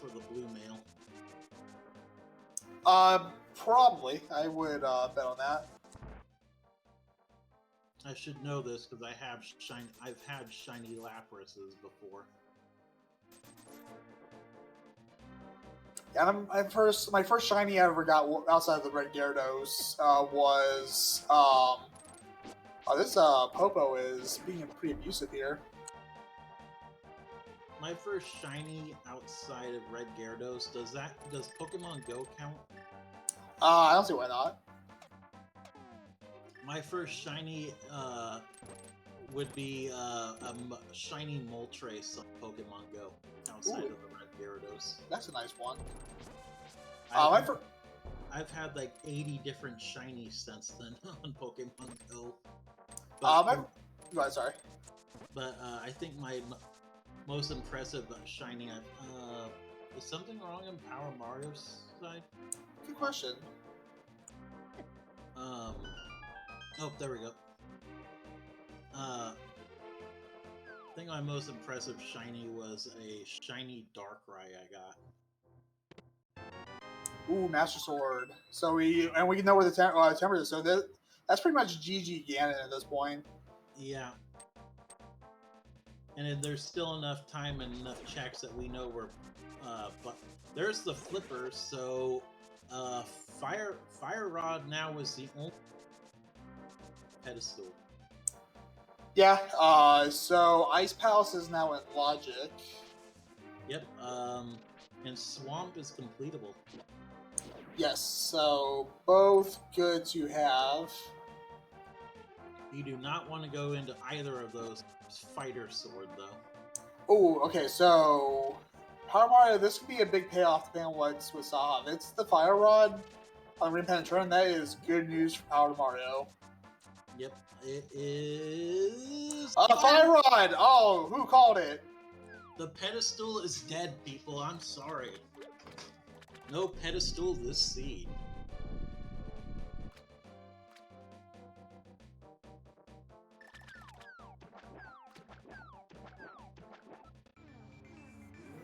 the blue male. Probably. I would bet on that. I should know this because I've had shiny Laprases before. Yeah, my first shiny I ever got outside of the Red Gyarados was this Popo is being pretty abusive here. My first shiny outside of Red Gyarados, does Pokemon Go count? I don't see why not. My first shiny would be a shiny Moltres on Pokemon Go outside of the Red Gyarados. That's a nice one. I've had like 80 different shinies since then on Pokemon Go. But, sorry. But I think my most impressive shiny. Is something wrong on PowerMario's side? Good question. Oh, there we go. I think my most impressive shiny was a shiny Darkrai I got. Ooh, Master Sword. So we know where the temper is. So that's pretty much GG Ganon at this point. Yeah. And there's still enough time and enough checks that we know where. But there's the flipper. So Fire Rod now is the only pedestal. Yeah. So Ice Palace is now in Logic. Yep. And Swamp is completable. Yes. So both good to have. You do not want to go into either of those Fighter Sword, though. Oh, okay. So Power Mario, this could be a big payoff depending on what's with Sahav. It's the Fire Rod on Rim Penetration. That is good news for Power Mario. Yep, it is. Fire Rod! Oh, who called it? The pedestal is dead, people. I'm sorry. No pedestal this seed.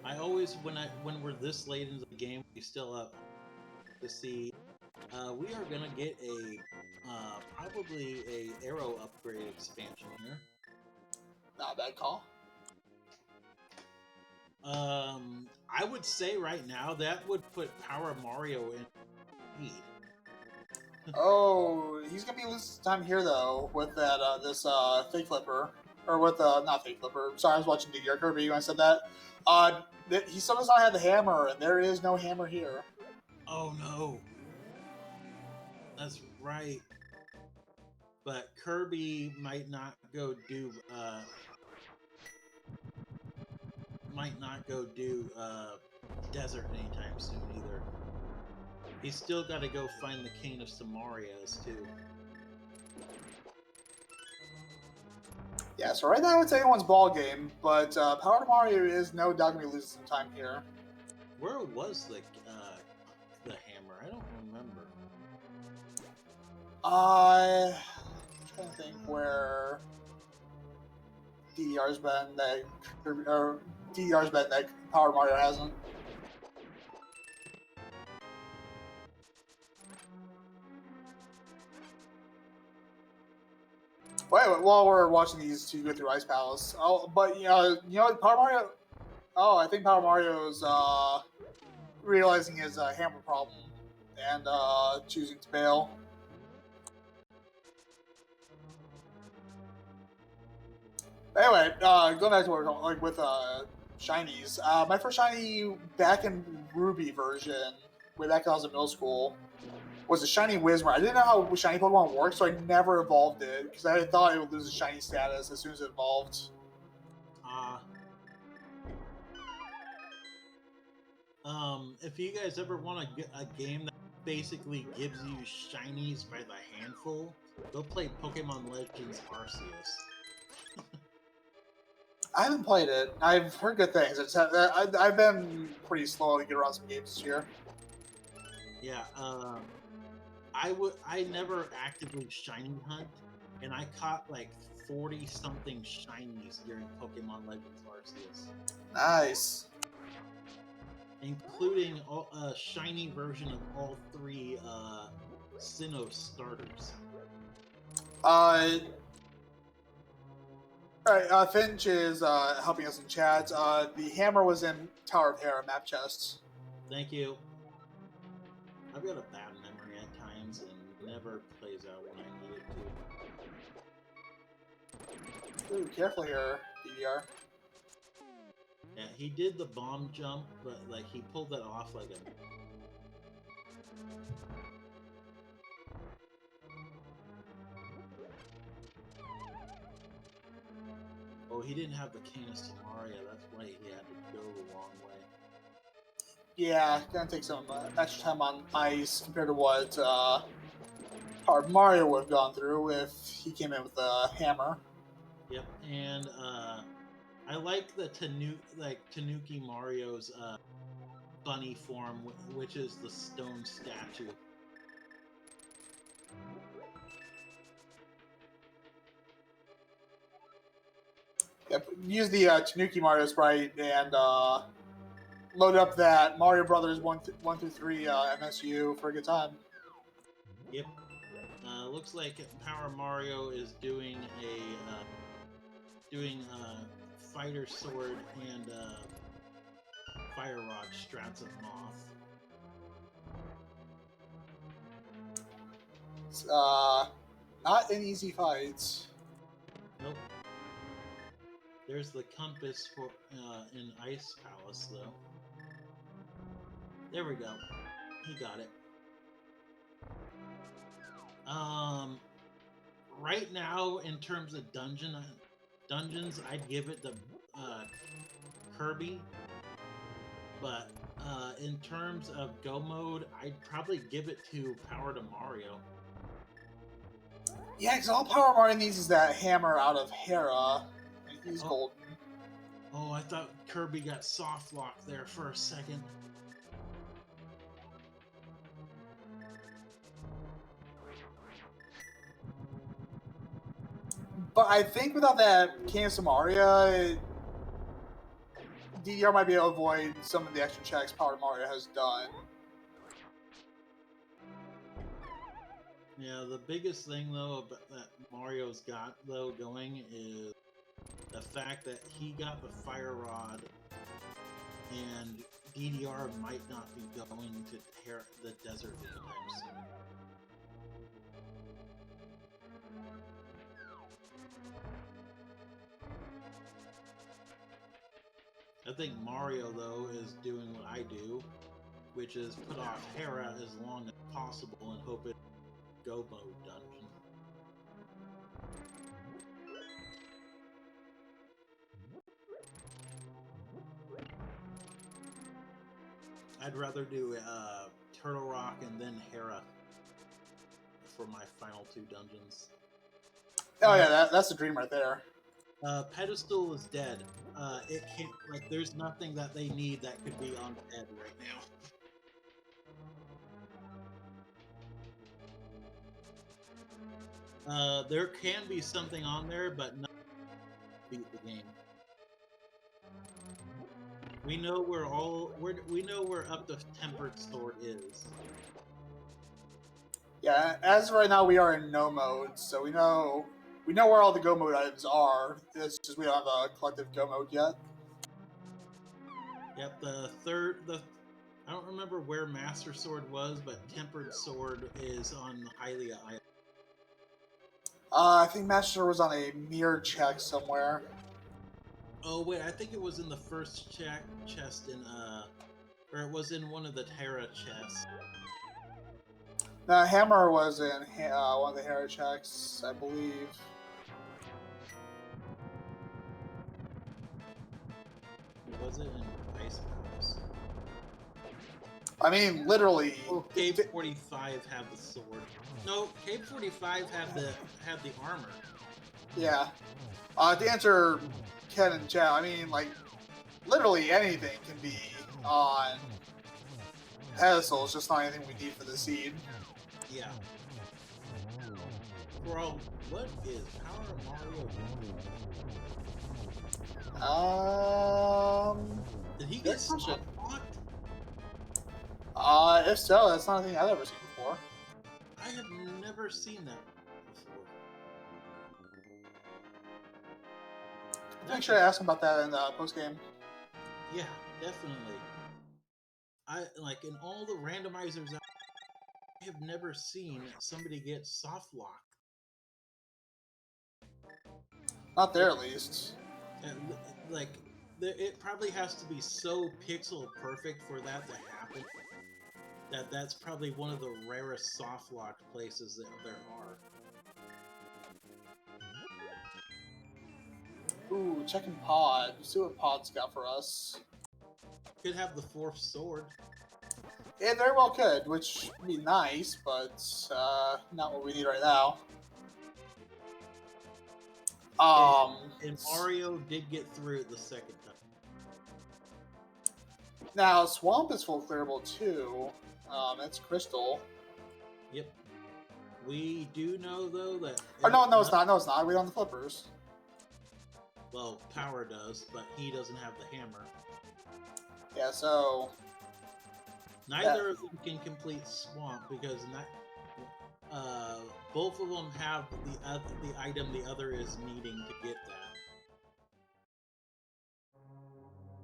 I always, when we're this late into the game, we still up to see. We are gonna get a probably a arrow upgrade expansion here. Not a bad call. I would say right now that would put Power Mario in lead. Oh, he's gonna be losing time here though with that this fake flipper, or with not fake flipper. Sorry, I was watching DDRKirby when I said that. He still does not have the hammer, and there is no hammer here. Oh no, that's right. But Kirby might not go do desert anytime soon either. He's still got to go find the Cane of Samarias too. Yeah, so right now it's anyone's ball game, but Power Mario is no doubt gonna be losing some time here. Where was the hammer? I don't remember. I'm trying to think where DDR's been that Power Mario hasn't. Wait, while we're watching these two go through Ice Palace, but you know, Power Mario. Oh, I think Power Mario's realizing his hammer problem and choosing to bail. Anyway, going back to what we're talking, like with shinies. My first shiny back in Ruby version, way back when I was in middle school, was a shiny Whismur. I didn't know how shiny Pokemon worked, so I never evolved it because I thought it would lose its shiny status as soon as it evolved. If you guys ever want a game that basically gives you shinies by the handful, go play Pokemon Legends Arceus. I haven't played it. I've heard good things. I've been pretty slow to get around some games this year. Yeah, I never actively shiny hunt, and I caught like 40 something shinies during Pokemon Legends Arceus. Nice. Including a shiny version of all 3 Sinnoh starters. Alright, Finch is helping us in chat. The hammer was in Tower of Hera map chests. Thank you. I've got a bad memory at times and never plays out when I need it to. Ooh, careful here, DDR. Yeah, he did the bomb jump, but like he pulled that off like a... Oh, he didn't have the PowerToMario, that's why he had to go the long way. Yeah, gonna take some extra time on ice compared to what Mario would have gone through if he came in with a hammer. Yep, and I like the Tanuki Mario's bunny form, which is the stone statue. Yep, use the Tanuki Mario sprite and load up that Mario Brothers 1 through 3 MSU for a good time. Yep. Looks like Power Mario is doing a fighter sword and fire rod strats of moth. It's not an easy fight. Nope. There's the compass for in Ice Palace though. There we go. He got it. Right now, in terms of dungeons, I'd give it to Kirby. But in terms of go mode, I'd probably give it to PowerToMario. Yeah, because all Power Mario needs is that hammer out of Hera. And he's golden. Oh, I thought Kirby got soft locked there for a second. But I think without that PowerToMario, DDR might be able to avoid some of the extra checks PowerToMario has done. Yeah, the biggest thing though that Mario's got though going is the fact that he got the fire rod, and DDR might not be going to the desert anytime soon. I think Mario, though, is doing what I do, which is put off Hera as long as possible and hope it go mode dungeon. I'd rather do Turtle Rock and then Hera for my final 2 dungeons. Oh yeah, that's a dream right there. Pedestal is dead. It can't, like, there's nothing that they need that could be on Ped right now. There can be something on there, but not beat the game. We know where up to Tempered Sword is. Yeah, as of right now we are in no mode, so we know where all the go mode items are. It's just we don't have a collective go mode yet. Yep, I don't remember where Master Sword was, but Tempered Sword is on Hylia Island. I think Master Sword was on a mirror check somewhere. Oh wait, I think it was in the first chest in or it was in one of the Terra chests. The hammer was in one of the Hera checks, I believe. Was it in Ice Palace? I mean, literally. Oh, Cave 45 had the sword. No, Cave 45 had the armor. Yeah. To answer Ken and Chad, I mean, like, literally anything can be on pedestal. It's just not anything we need for the seed. Yeah. Bro, what is PowerToMario doing? Did he get soft locked? If so, that's not a thing I've ever seen before. I have never seen that before. Make sure to ask him about that in the post game. Yeah, definitely. I like in all the randomizers I have never seen somebody get soft locked. Not there, at least. And, like, it probably has to be so pixel perfect for that to happen. That's probably one of the rarest soft lock places that there are. Ooh, checking pod. Let's see what pod's got for us. Could have the fourth sword. It very well could, which would be nice, but not what we need right now. And Mario did get through it the second time. Now, Swamp is full clearable too. It's Crystal. Yep. We do know, though, that... Oh, no, it's not. No, it's not. We don't have the flippers. Well, Power does, but he doesn't have the hammer. Yeah, so... Neither of them can complete Swamp, because both of them have the item the other is needing to get that.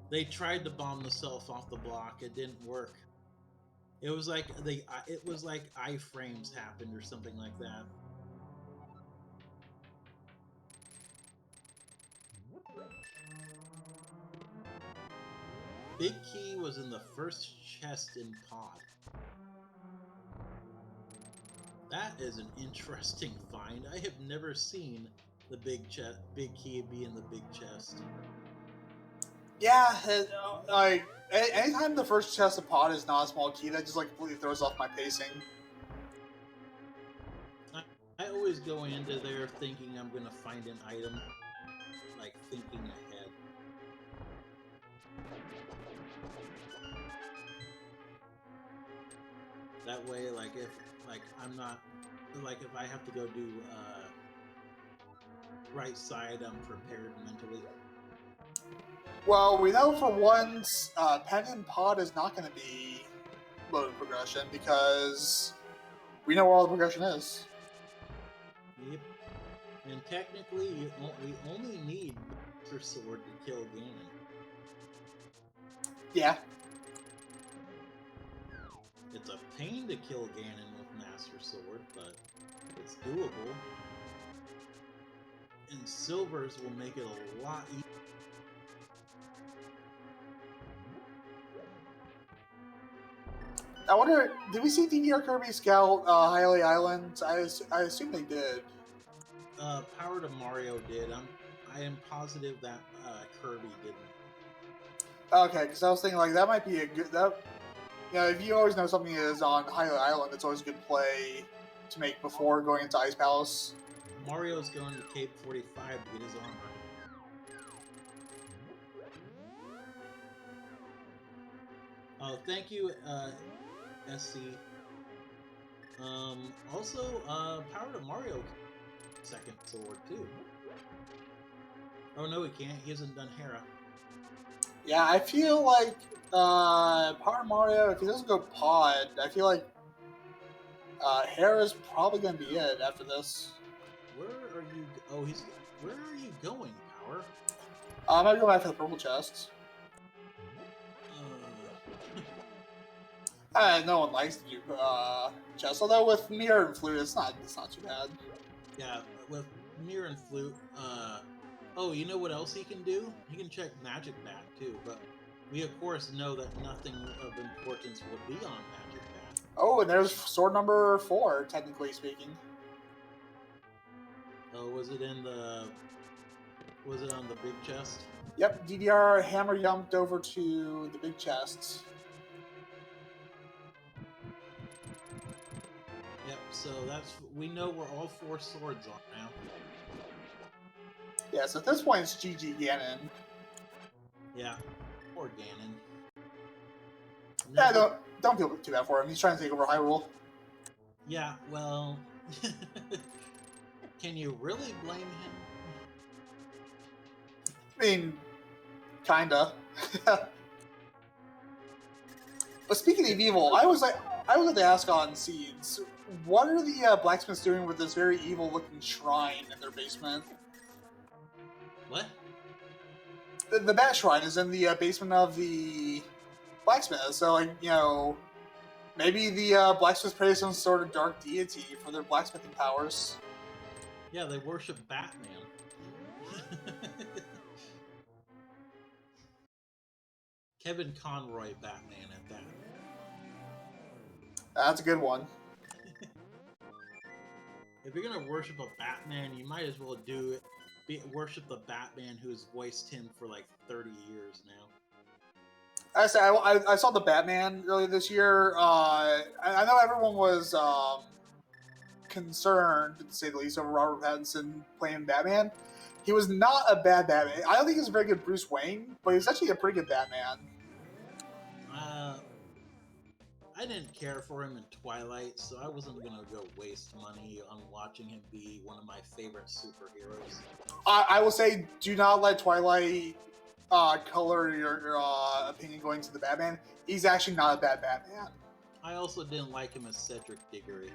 They tried to bomb the self off the block. It didn't work. It was like iframes happened or something like that. Big Key was in the first chest in Pod. That is an interesting find. I have never seen the big key be in the big chest. Yeah, like anytime the first chest of Pod is not a small key, that just like completely throws off my pacing. I always go into there thinking I'm gonna find an item, like thinking ahead. That way, like if I'm not, like if I have to go do right side, I'm prepared mentally. Well, we know for once, Pen and Pod is not going to be loaded progression because we know where all the progression is. Yep. And technically, we only need Master Sword to kill Ganon. Yeah. It's a pain to kill Ganon with Master Sword, but it's doable. And Silvers will make it a lot easier. I wonder, did we see DDRKirby scout Hylia Island? I assume they did. PowerToMario did. I am positive that Kirby didn't. Okay, because I was thinking like that might be a good if you always know something is on Hylia Island, it's always a good play to make before going into Ice Palace. Mario's going to Cape 45 to get his armor. Oh, thank you, SC. Also, PowerToMario second sword too. Oh no, he can't. He hasn't done Hera. Yeah, I feel like PowerToMario, if he doesn't go Pod, I feel like Hera's probably going to be it after this. Where are you? Oh, where are you going, Power? I'm going to go back for the purple chest. No one likes to do chest, although with Mirror and Flute, it's not too bad. Yeah, with Nira and Flute, Oh, you know what else he can do? He can check Magic Bat too, but we of course know that nothing of importance will be on Magic Bat. Oh, and there's sword number 4, technically speaking. Oh, was it in the... Was it on the big chest? Yep, DDR hammer jumped over to the big chest. Yep, so that's... We know where all 4 swords are now. Yeah, so at this point it's GG Ganon. Yeah, poor Ganon. Yeah, don't feel too bad for him. He's trying to take over Hyrule. Yeah, well... Can you really blame him? I mean, kinda. But speaking of evil, I was going to ask on Seeds, what are the blacksmiths doing with this very evil-looking shrine in their basement? What? The bat shrine is in the basement of the blacksmith, so, like, you know, maybe the blacksmiths pray some sort of dark deity for their blacksmithing powers. Yeah, they worship Batman. Kevin Conroy Batman at that. That's a good one. If you're gonna worship a Batman, you might as well do it. Worship the Batman who's voiced him for like 30 years now. I saw the Batman earlier this year. I know everyone was concerned, to say the least, over Robert Pattinson playing Batman. He was not a bad Batman. I don't think he's a very good Bruce Wayne, but he's actually a pretty good Batman. I didn't care for him in Twilight, so I wasn't gonna go waste money on watching him be one of my favorite superheroes. I will say, do not let Twilight color your opinion going to the Batman. He's actually not a bad Batman. I also didn't like him as Cedric Diggory.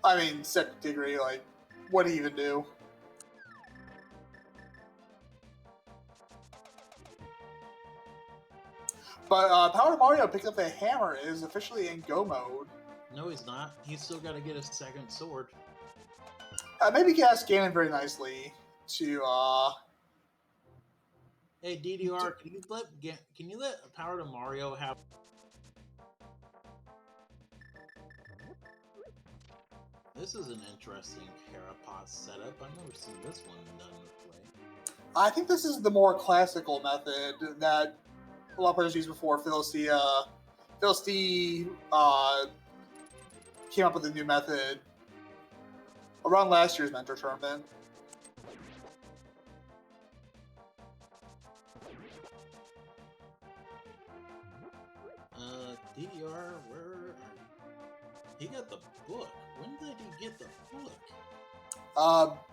I mean, Cedric Diggory, like, what did he even do? But PowerToMario picked up the hammer, is officially in go mode. No, he's not. He's still got to get a second sword. Maybe he asked Ganon very nicely to, Hey, DDR, can you let PowerToMario have... This is an interesting Carapace setup. I've never seen this one done this way. I think this is the more classical method that a lot of players used before. Philistine came up with a new method around last year's Mentor Tournament. DDR, where are you? He got the book. When did he get the book?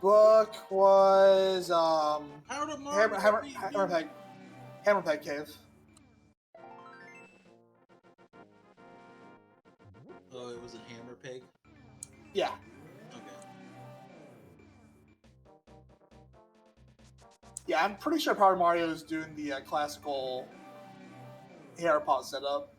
Book was Hammerpeg Cave. Oh, it was a Hammer Peg? Yeah. Okay. Yeah, I'm pretty sure PowerToMario is doing the classical hair pot setup.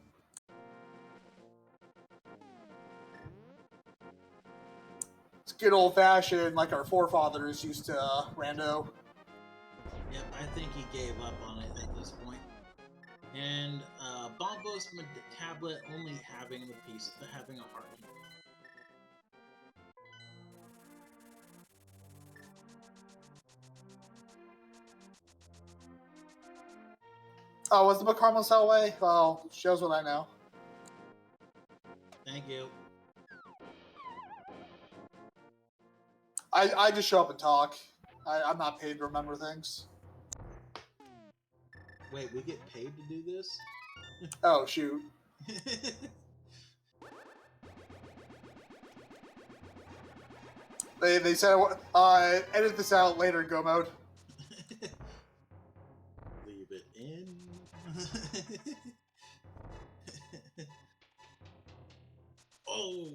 It's good old fashioned, like our forefathers used to Rando. Yep, I think he gave up on it at this point. And Bombos tablet only having the piece, having a heart. Oh, was the book harmless that way? Well, shows what I know. Thank you. I just show up and talk. I'm not paid to remember things. Wait, we get paid to do this? Oh, shoot. They said, edit this out later, go mode. Leave it in. Oh!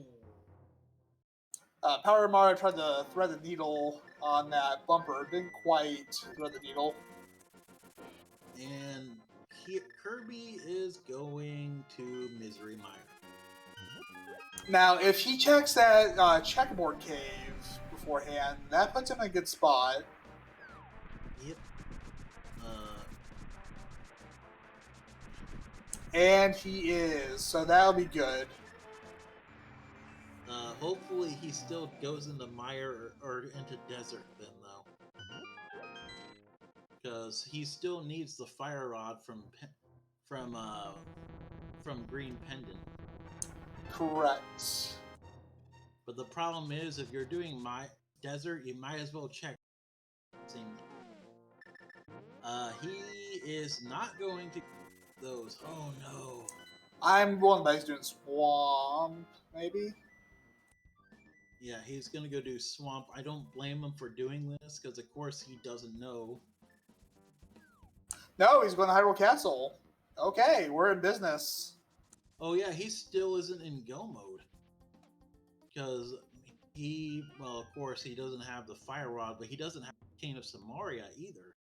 PowerToMario tried to thread the needle on that bumper. Didn't quite thread the needle. And Kirby is going to Misery Mire. Now, if he checks that checkerboard cave beforehand. That puts him in a good spot. Yep. And he is, so that'll be good. Hopefully he still goes into mire or into desert then, though. Because he still needs the fire rod from Green Pendant. Correct. But the problem is, if you're doing my desert, you might as well check. He is not going to those. Oh no. I'm going back to doing Swamp, maybe? Yeah, he's gonna go do Swamp. I don't blame him for doing this, because of course he doesn't know. No, he's going to Hyrule Castle. Okay, we're in business. Oh yeah, he still isn't in go mode. Because well, of course, he doesn't have the Fire Rod, but he doesn't have the Cane of Samaria either.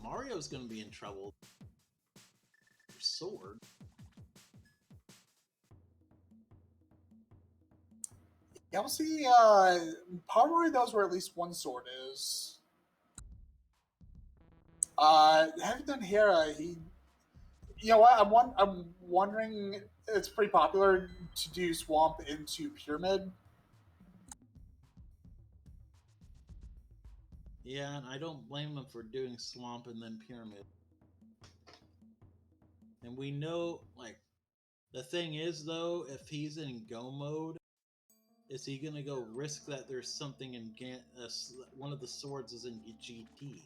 Mario's gonna be in trouble. Sword. Yeah, we'll see. PowerToMario knows where at least one sword is. Having done Hera, he. You know what? I'm wondering. It's pretty popular to do Swamp into Pyramid. Yeah, and I don't blame him for doing Swamp and then Pyramid. And we know, like, the thing is, though, if he's in go mode, is he gonna go risk that there's something in one of the swords is in GT?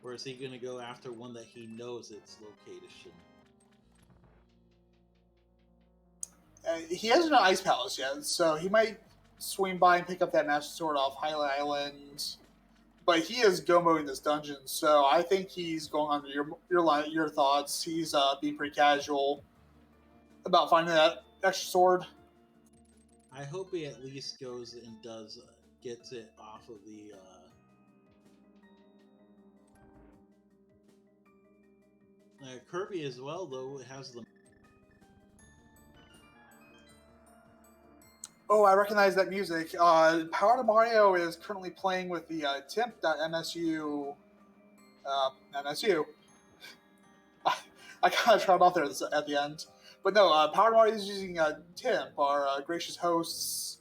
Or is he gonna go after one that he knows its location? He hasn't done Ice Palace yet, so he might swing by and pick up that Master Sword off Highland Island. But he is go moding this dungeon, so I think he's going under your thoughts. He's being pretty casual about finding that extra sword. I hope he at least goes and gets it off of the. Kirby as well, though, it has the. Oh, I recognize that music. PowerToMario is currently playing with the temp.msu. MSU. I kind of trailed off there at the end. But no, PowerToMario is using Temp, our gracious host's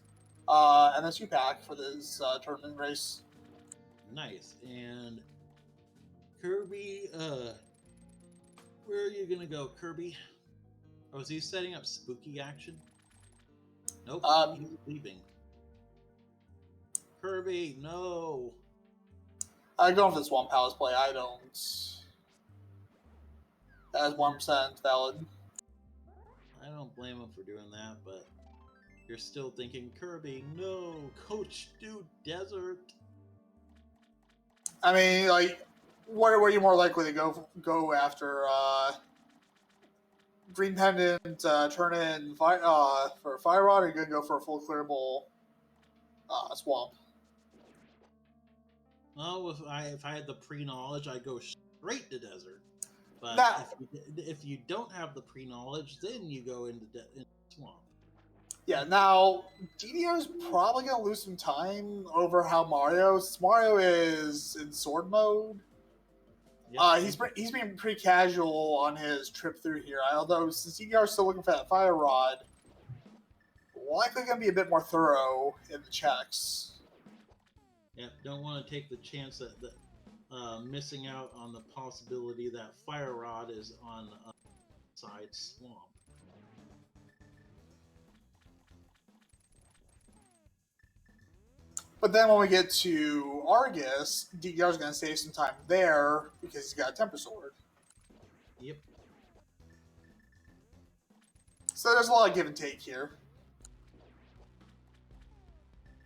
MSU pack for this tournament race. Nice. And Kirby, where are you gonna go, Kirby? Oh, is he setting up spooky action? Nope, he's leaving. Kirby, no! I'm going for the Swamp Palace play. I don't. That is 1% valid. I don't blame him for doing that, but you're still thinking, Kirby, no! Coach, do desert! I mean, like, where are you more likely to go after? Green Pendant, turn in for Fire Rod, or are you going to go for a full clearable Swamp? Well, if I had the pre-knowledge, I'd go straight to desert. But if you don't have the pre-knowledge, then you go into Swamp. Yeah, now, DDR's probably going to lose some time over how Mario is in sword mode. Yep. He's being pretty casual on his trip through here, although since DDR's still looking for that Fire Rod, likely going to be a bit more thorough in the checks. Yeah, don't want to take the chance that missing out on the possibility that Fire Rod is on a side Swamp. But then when we get to Argus, DDR's going to save some time there because he's got a Temper Sword. Yep. So there's a lot of give and take here.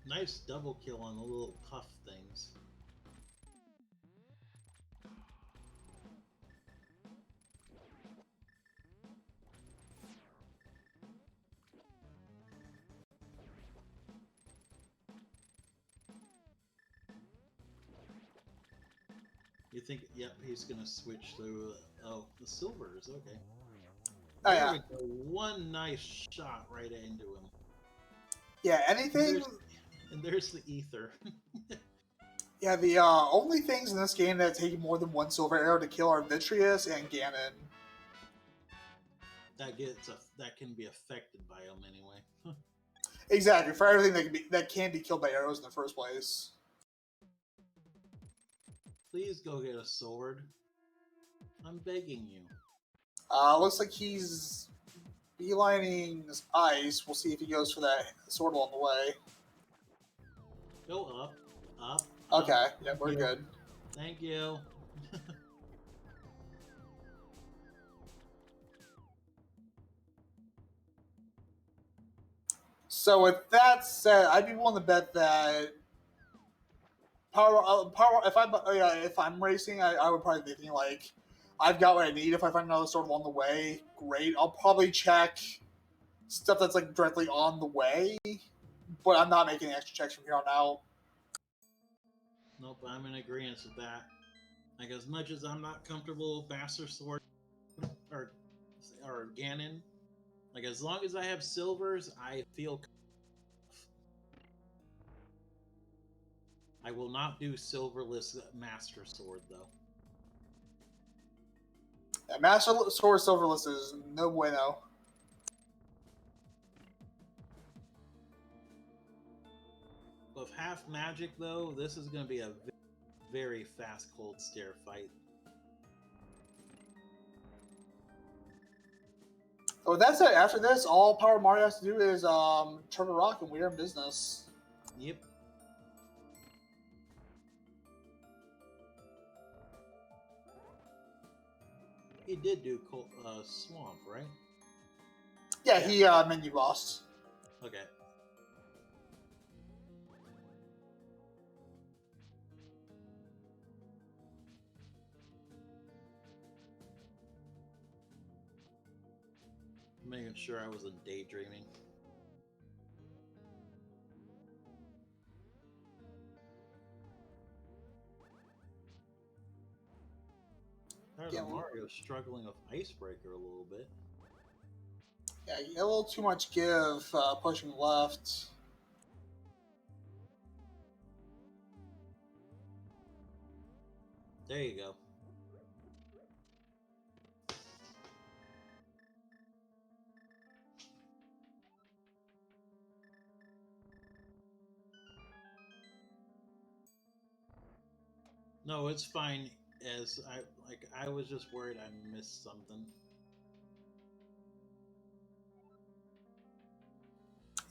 Nice double kill on the little puff things. You think, yep, he's gonna switch to, the silvers, okay. Oh, There yeah. we go. One nice shot right into him. Yeah, anything... And there's the ether. Yeah, the only things in this game that take more than one silver arrow to kill are Vitreous and Ganon. That can be affected by him anyway. Exactly, for everything that can be killed by arrows in the first place. Please go get a sword. I'm begging you. Looks like he's beelining ice. We'll see if he goes for that sword along the way. Go up, up. Okay, yeah, we're good. Thank you. So with that said, I'd be willing to bet that if I'm racing, I would probably be thinking like, I've got what I need. If I find another sword along the way, great. I'll probably check stuff that's like directly on the way, but I'm not making extra checks from here on out. Nope, I'm in agreement with that. Like, as much as I'm not comfortable with Master Sword or Ganon, like, as long as I have silvers, I feel. I will not do silverless Master Sword, though. Yeah, Master Sword silverless is no bueno. With half magic, though, this is going to be a very fast cold stare fight. Oh, that's it. After this, all PowerToMario has to do is turn a rock and we're in business. Yep. He did do Swamp, right? Yeah, he menu bossed. Okay. Making sure I wasn't daydreaming. Mario's struggling with Icebreaker a little bit. Yeah, you get a little too much give pushing left. There you go. No, it's fine. As I was just worried I missed something.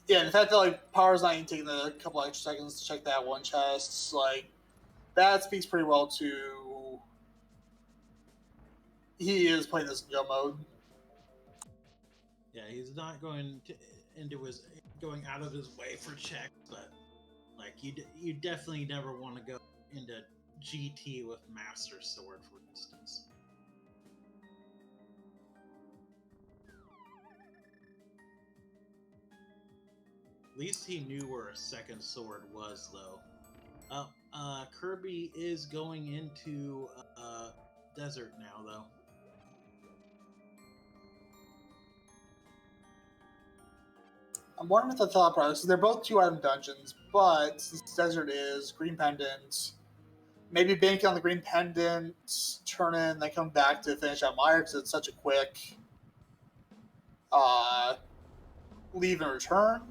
Yeah, and the fact that like Power's not even taking a couple extra seconds to check that one chest, like that speaks pretty well to he is playing this in go mode. Yeah, he's not going going out of his way for checks, but like you definitely never want to go into GT with Master Sword, for instance. At least he knew where a second sword was, though. Kirby is going into desert now, though. I'm wondering if the thought process. They're both 2-item dungeons, but since desert is green pendant, maybe bank on the green pendant, turn in, then come back to finish out Meyer because it's such a quick leave and return.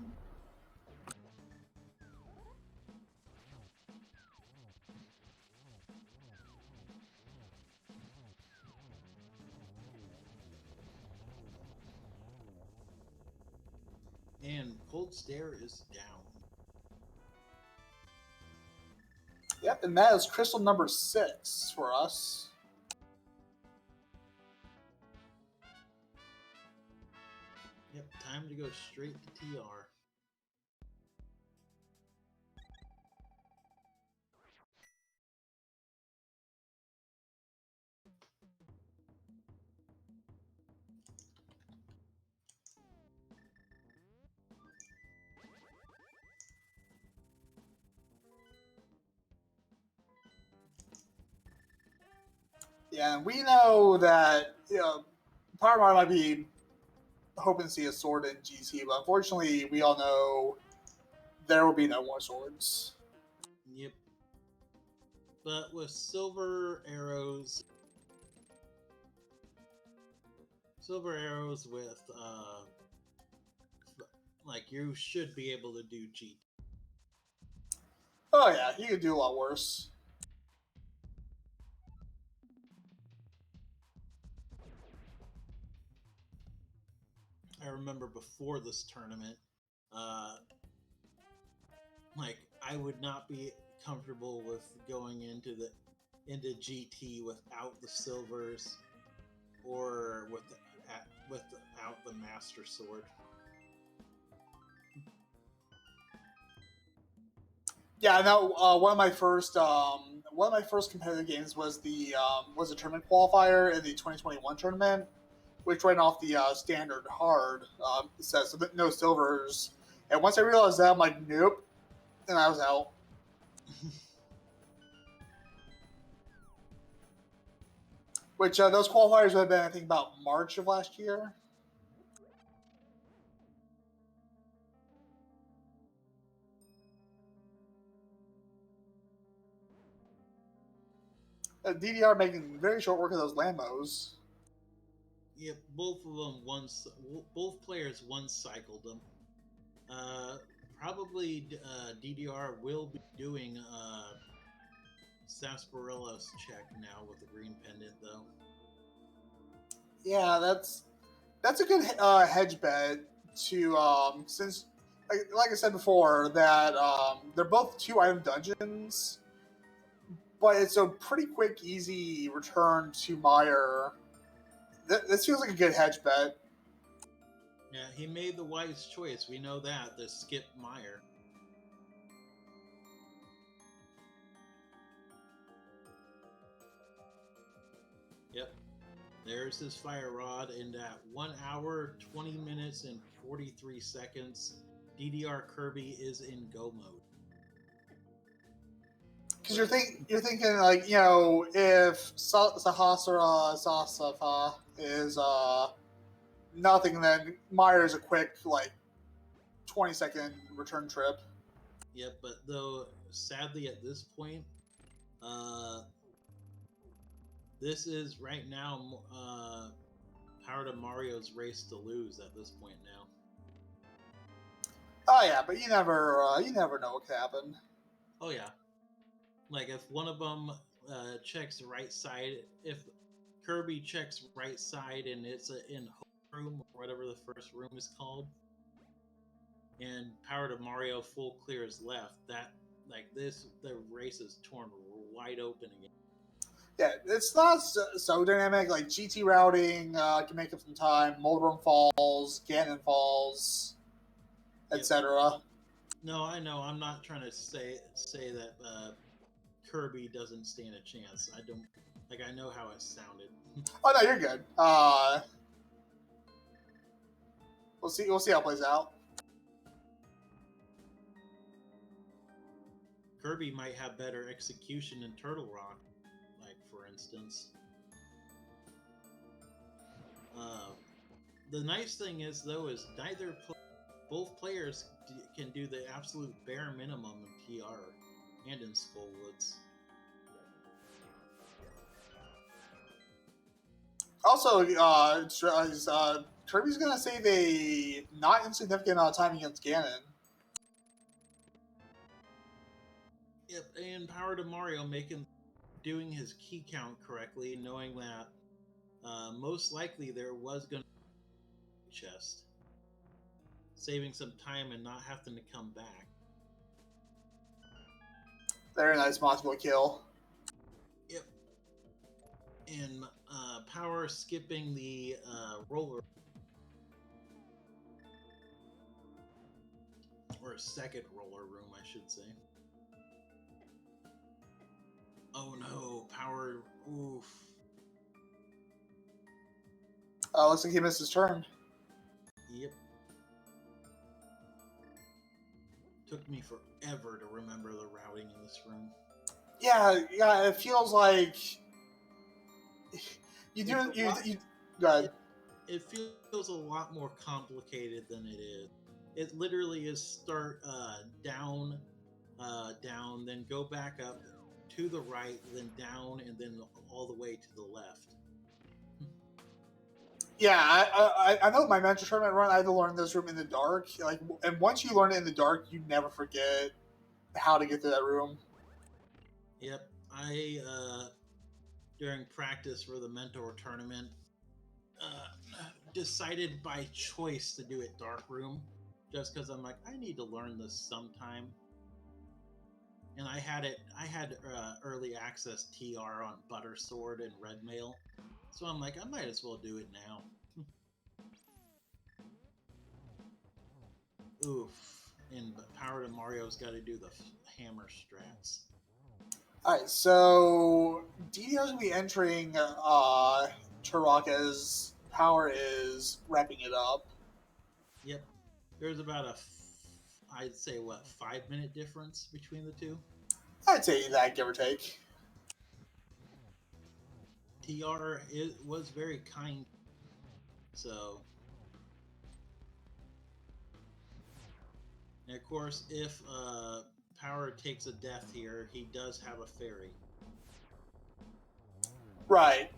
And Cold Stare is down. Yep, and that is crystal number 6 for us. Yep, time to go straight to TR. Yeah, and we know that PowerToMario might be hoping to see a sword in GT, but unfortunately, we all know there will be no more swords. Yep. But with silver arrows with like you should be able to do GT. Oh yeah, you could do a lot worse. I remember before this tournament, like I would not be comfortable with going into GT without the silvers or without the master sword. Yeah, no. One of my first competitive games was a tournament qualifier in the 2021 tournament, which ran off the standard hard. It says so no silvers, and once I realized that, I'm like, nope, and I was out. Which those qualifiers would have been, I think, about March of last year. DDR making very short work of those Lambos. Yep, both of them both players once cycled them. Probably DDR will be doing Sarsarilla's check now with the green pendant, though. Yeah, that's a good hedge bet to since like I said before that they're both 2-item dungeons, but it's a pretty quick, easy return to Meyer. This feels like a good hedge bet. Yeah, he made the wise choice. We know that to skip Meyer. Yep. There's his fire rod, and at 1 hour, 20 minutes, and 43 seconds, DDRKirby is in go mode. Because you're thinking like, you know, if Sahasrara Sasafa is nothing, then Meyer's a quick like 20-second return trip. Yep, but though sadly at this point, this is right now PowerToMario's race to lose at this point now. Oh yeah, but you never know what could happen. Oh yeah, like if one of them checks right side, if Kirby checks right side and it's in home room or whatever the first room is called, and PowerToMario full clears left, that like this the race is torn wide open again. Yeah, it's not so dynamic. Like GT routing can make up some time. Moldrum falls, Ganon falls, etc. No, I know. I'm not trying to say that Kirby doesn't stand a chance. I don't like. I know how it sounded. Oh no, you're good. We'll see. We'll see how it plays out. Kirby might have better execution in Turtle Rock, like for instance. The nice thing is though is both players can do the absolute bare minimum in PR and in Skullwoods. Also, Kirby's gonna save a not insignificant amount of time against Ganon. Yep, and PowerToMario doing his key count correctly, knowing that most likely there was going to be a chest, saving some time and not having to come back. Very nice modular kill. Yep. And Power skipping the roller, or second roller room, I should say. Oh no, Power, oof. Looks like he missed his turn. Yep. Took me forever to remember the routing in this room. Yeah, it feels like you go ahead. it feels a lot more complicated than it is. It literally is start down, down, then go back up to the right, then down, and then all the way to the left. Yeah, I know my mentor tournament run. I had to learn this room in the dark. Like, and once you learn it in the dark, you never forget how to get to that room. Yep, I during practice for the mentor tournament decided by choice to do it dark room, just because I'm like, I need to learn this sometime. And I had early access TR on Butter Sword and Red Mail, so I'm like, I might as well do it now. Oof. And PowerToMario's got to do the hammer strats. Alright, so DDR's going to be entering Taraka's. Power is wrapping it up. Yep. There's about I'd say, 5-minute difference between the two? I'd say that, give or take. TR was very kind, so... And of course, if Power takes a death here, he does have a fairy. Right.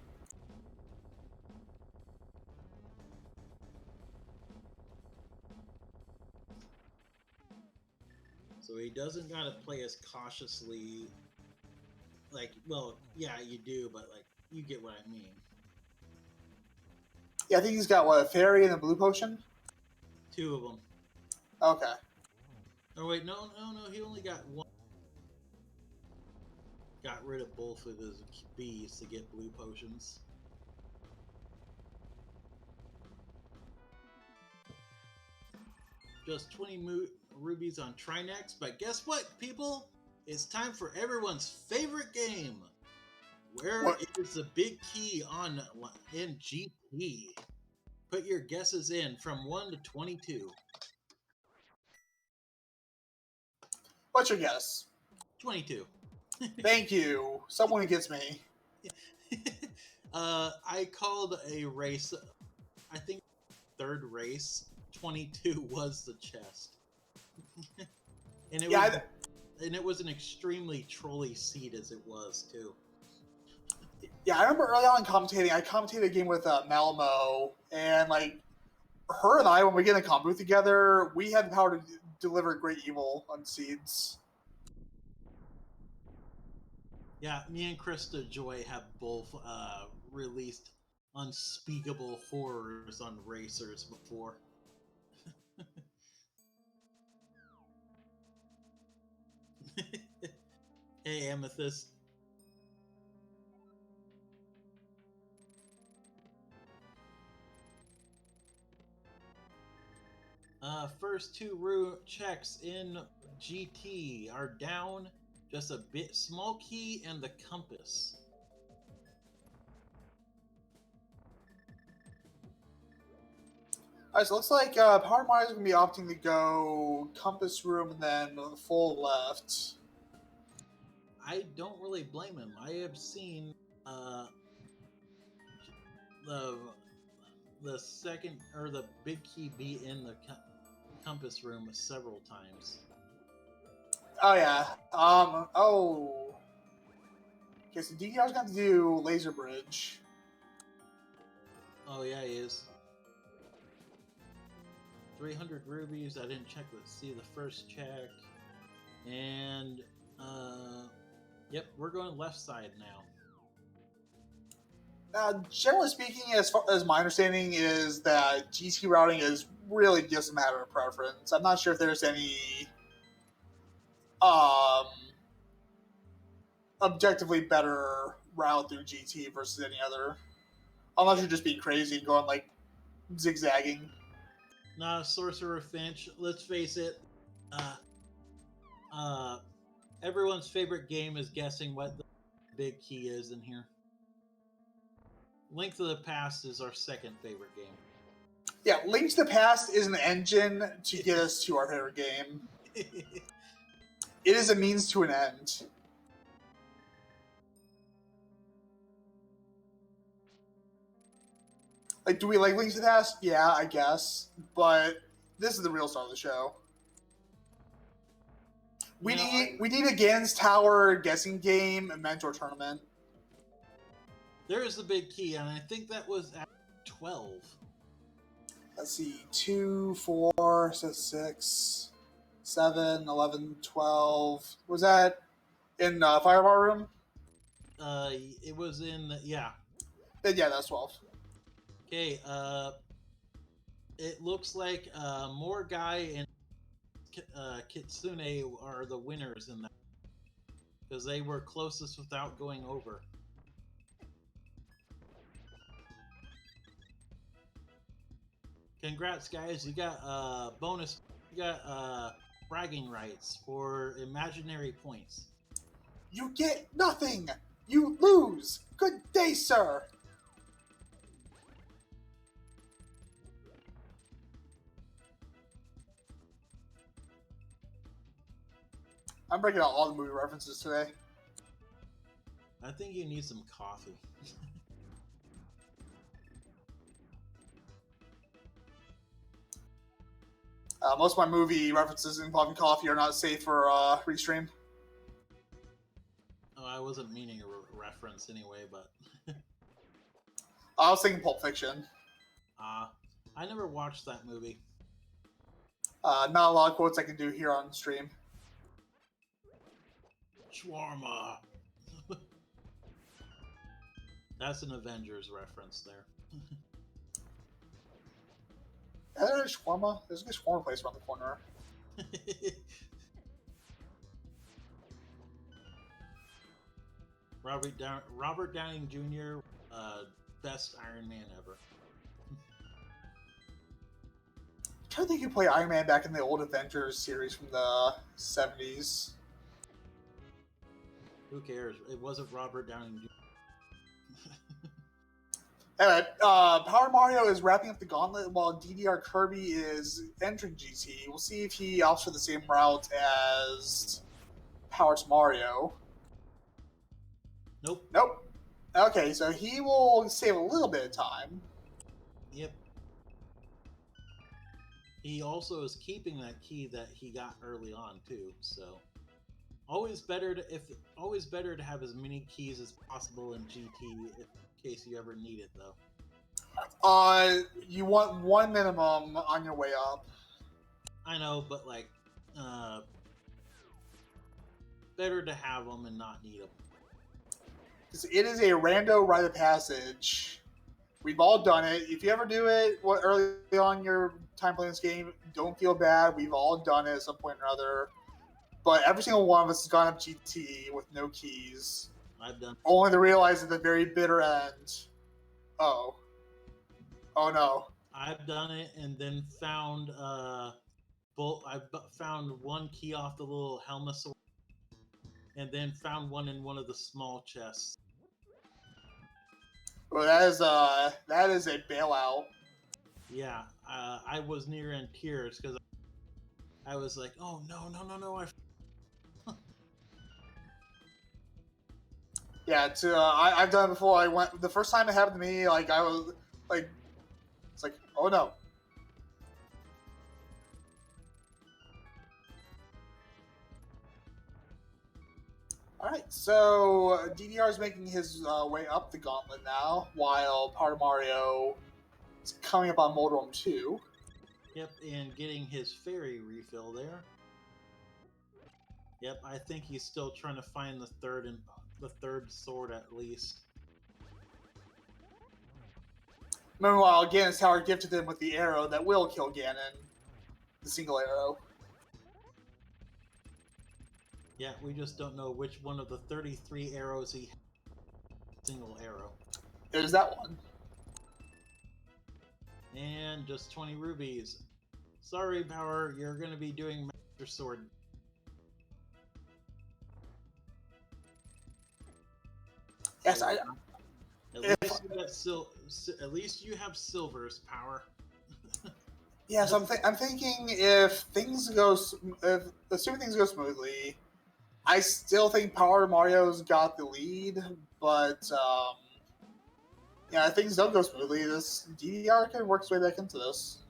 So he doesn't gotta play as cautiously. Like, well, yeah, you do, but like, you get what I mean. Yeah, I think he's got, what, a fairy and a blue potion? 2 of them. Okay. Oh wait, no, he only got 1. Got rid of both of his bees to get blue potions. Just 20 rubies on Trinex, but guess what, people? It's time for everyone's favorite game. Where is the big key in GT? Put your guesses in from 1 to 22. What's your guess? 22. Thank you. Someone gets me. I called a race, I think 3rd race. 22 was the chest. And it was an extremely trolly seed as it was too. Yeah, I remember early on commentating. I commentated a game with Malmo, and like her and I, when we get in a comp booth together, we had the power to deliver great evil on seeds. Yeah, me and Krista Joy have both released unspeakable horrors on racers before. Hey, Amethyst. First 2 checks in GT are down. Just a bit. Small key and the compass. Alright, so it looks like PowerToMario is going to be opting to go compass room and then full left. I don't really blame him. I have seen the second or the big key be in the compass room several times. Oh yeah. Oh. Okay, so DDR's got to do laser bridge. Oh yeah, he is. 300 rubies. I didn't check. Let's see the first check. And yep, we're going left side now. Generally speaking, as far as my understanding is that GT routing is really just a matter of preference. I'm not sure if there's any objectively better route through GT versus any other. Unless you're just being crazy and going like zigzagging. Nah, SorcerorFinch. Let's face it. Everyone's favorite game is guessing what the big key is in here. Link to the Past is our second favorite game. Yeah, Link to the Past is an engine to get us to our favorite game. It is a means to an end. Like, do we like Link to the Past? Yeah, I guess. But this is the real star of the show. We need a Ganon's Tower guessing game, a mentor tournament. There is the big key, and I think that was at 12. Let's see, 2, 4, 6, 7, 11, 12. Was that in Firebar Room? It was in yeah. Then yeah, that's 12. Okay, it looks like Morgai and Kitsune are the winners in that because they were closest without going over. Congrats, guys! You got bonus. You got bragging rights for imaginary points. You get nothing. You lose. Good day, sir. I'm breaking out all the movie references today. I think you need some coffee. Most of my movie references involving coffee are not safe for restream. Oh, I wasn't meaning a reference anyway, but... I was thinking Pulp Fiction. I never watched that movie. Not a lot of quotes I can do here on stream. Shawarma! That's an Avengers reference there. There's shawarma. There's a good shawarma place around the corner. Robert Downey Jr., best Iron Man ever. I'm trying to think who played Iron Man back in the old Avengers series from the 70s. Who cares? It wasn't Robert Downey Jr. Anyway, Power Mario is wrapping up the gauntlet while DDRKirby is entering GT. We'll see if he opts for the same route as PowerToMario. Nope. Nope. Okay, so he will save a little bit of time. Yep. He also is keeping that key that he got early on too, so always better to have as many keys as possible in GT in case you ever need it though. You want one minimum on your way up. I know, but like better to have them and not need them. It is a rando rite of passage. We've all done it. If you ever do it early on your time playing this game, don't feel bad. We've all done it at some point or other. But every single one of us has gone up GT with no keys. I've done. Only to realize at the very bitter end, oh no. I've done it and then found I found one key off the little helmet sword, and then found one in one of the small chests. Well, that is a bailout. Yeah, I was near in tears because I was like, oh no. Yeah, I've done it before. The first time it happened to me, like I was like, it's like, oh no. All right, so DDR is making his way up the gauntlet now, while Power Mario is coming up on Moldrome 2. Yep, and getting his fairy refill there. Yep, I think he's still trying to find the third sword at least. Meanwhile, Ganon's Tower gifted him with the arrow that will kill Ganon, the single arrow. Yeah, we just don't know which one of the 33 arrows he has. Single arrow. There's that one. And just 20 rubies. Sorry, Power, you're going to be doing Master Sword. Yes, At least you have silvers, Power. Yes, I'm thinking assuming things go smoothly, I still think Power Mario's got the lead, but Yeah, things don't go smoothly. This DDR can work its way back into this.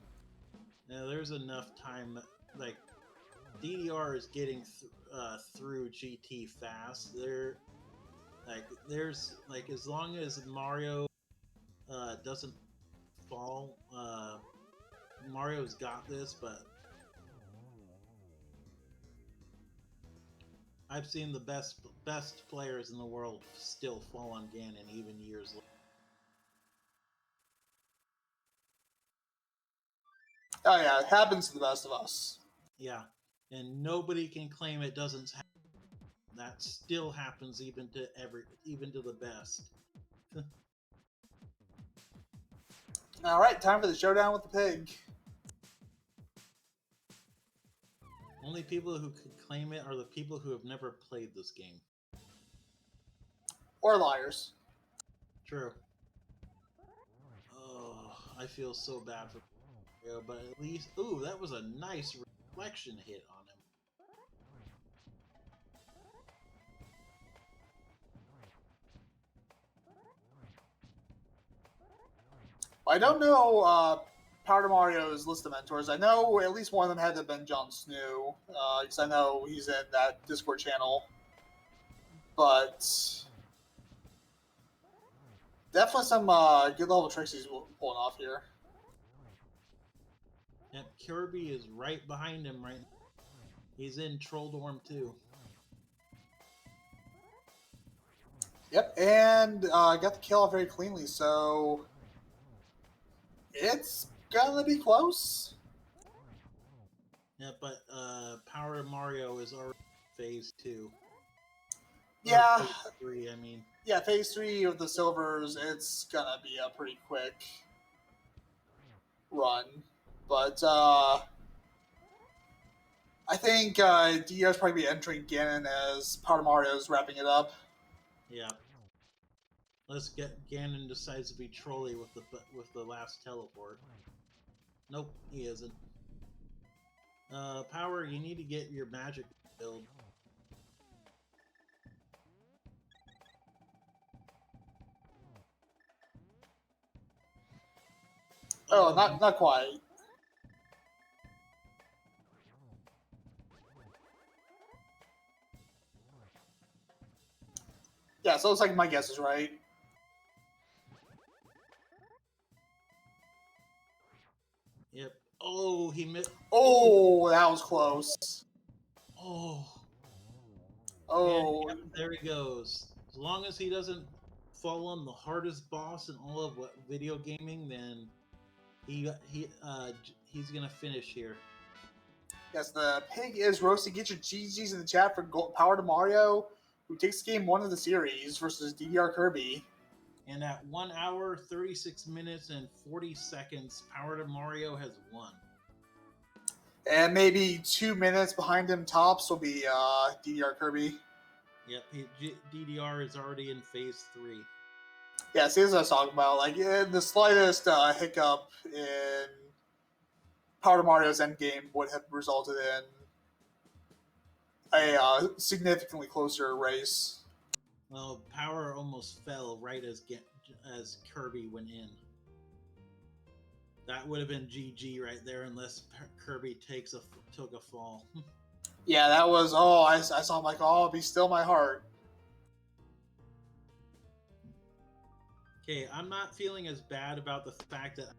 Now, there's enough time. Like, DDR is getting through GT fast. There's as long as Mario doesn't fall, Mario's got this. But I've seen the best players in the world still fall on Ganon even years later. Oh yeah, it happens to the best of us. Yeah, and nobody can claim it doesn't happen. That still happens even to the best. All right, time for the showdown with the pig. Only people who could claim it are the people who have never played this game. Or liars. True. Oh, I feel so bad for Mario, but at least... Ooh, that was a nice reflection hit on him. I don't know PowerToMario's list of mentors. I know at least one of them had to have been Jon Snow, because I know he's in that Discord channel. But definitely some good level tricks he's pulling off here. Yep, Kirby is right behind him right now. He's in Trolldorm too. Yep, and got the kill off very cleanly, so it's gonna be close. Yeah, but PowerToMario is already phase 2. Yeah. Phase 3, I mean. Yeah, phase 3 of the silvers, it's gonna be a pretty quick run. But I think DDR's probably be entering Ganon as PowerToMario's wrapping it up. Yeah. Let's get Ganon decides to be trolly with the last teleport. Nope, he isn't. Power, you need to get your magic build. Oh, not quite. Yeah, so it looks like my guess is right. Yep. Oh, he missed. Oh, that was close. Oh. Oh. And, yep, there he goes. As long as he doesn't fall on the hardest boss in all of video gaming, then he's gonna finish here. Yes, the pig is roasting. Get your GGs in the chat for PowerToMario, who takes game 1 of the series versus DDRKirby. And at 1 hour, 36 minutes, and 40 seconds, PowerToMario has won. And maybe 2 minutes behind him tops will be DDRKirby. Yep, DDR is already in phase 3. Yeah, see, this is what I was talking about. Like, the slightest hiccup in PowerToMario's endgame would have resulted in a significantly closer race. Well, Power almost fell right as Kirby went in. That would have been GG right there, unless Kirby took a fall. Yeah, that was. Oh, I saw him like, oh, be still my heart. Okay, I'm not feeling as bad about the fact that I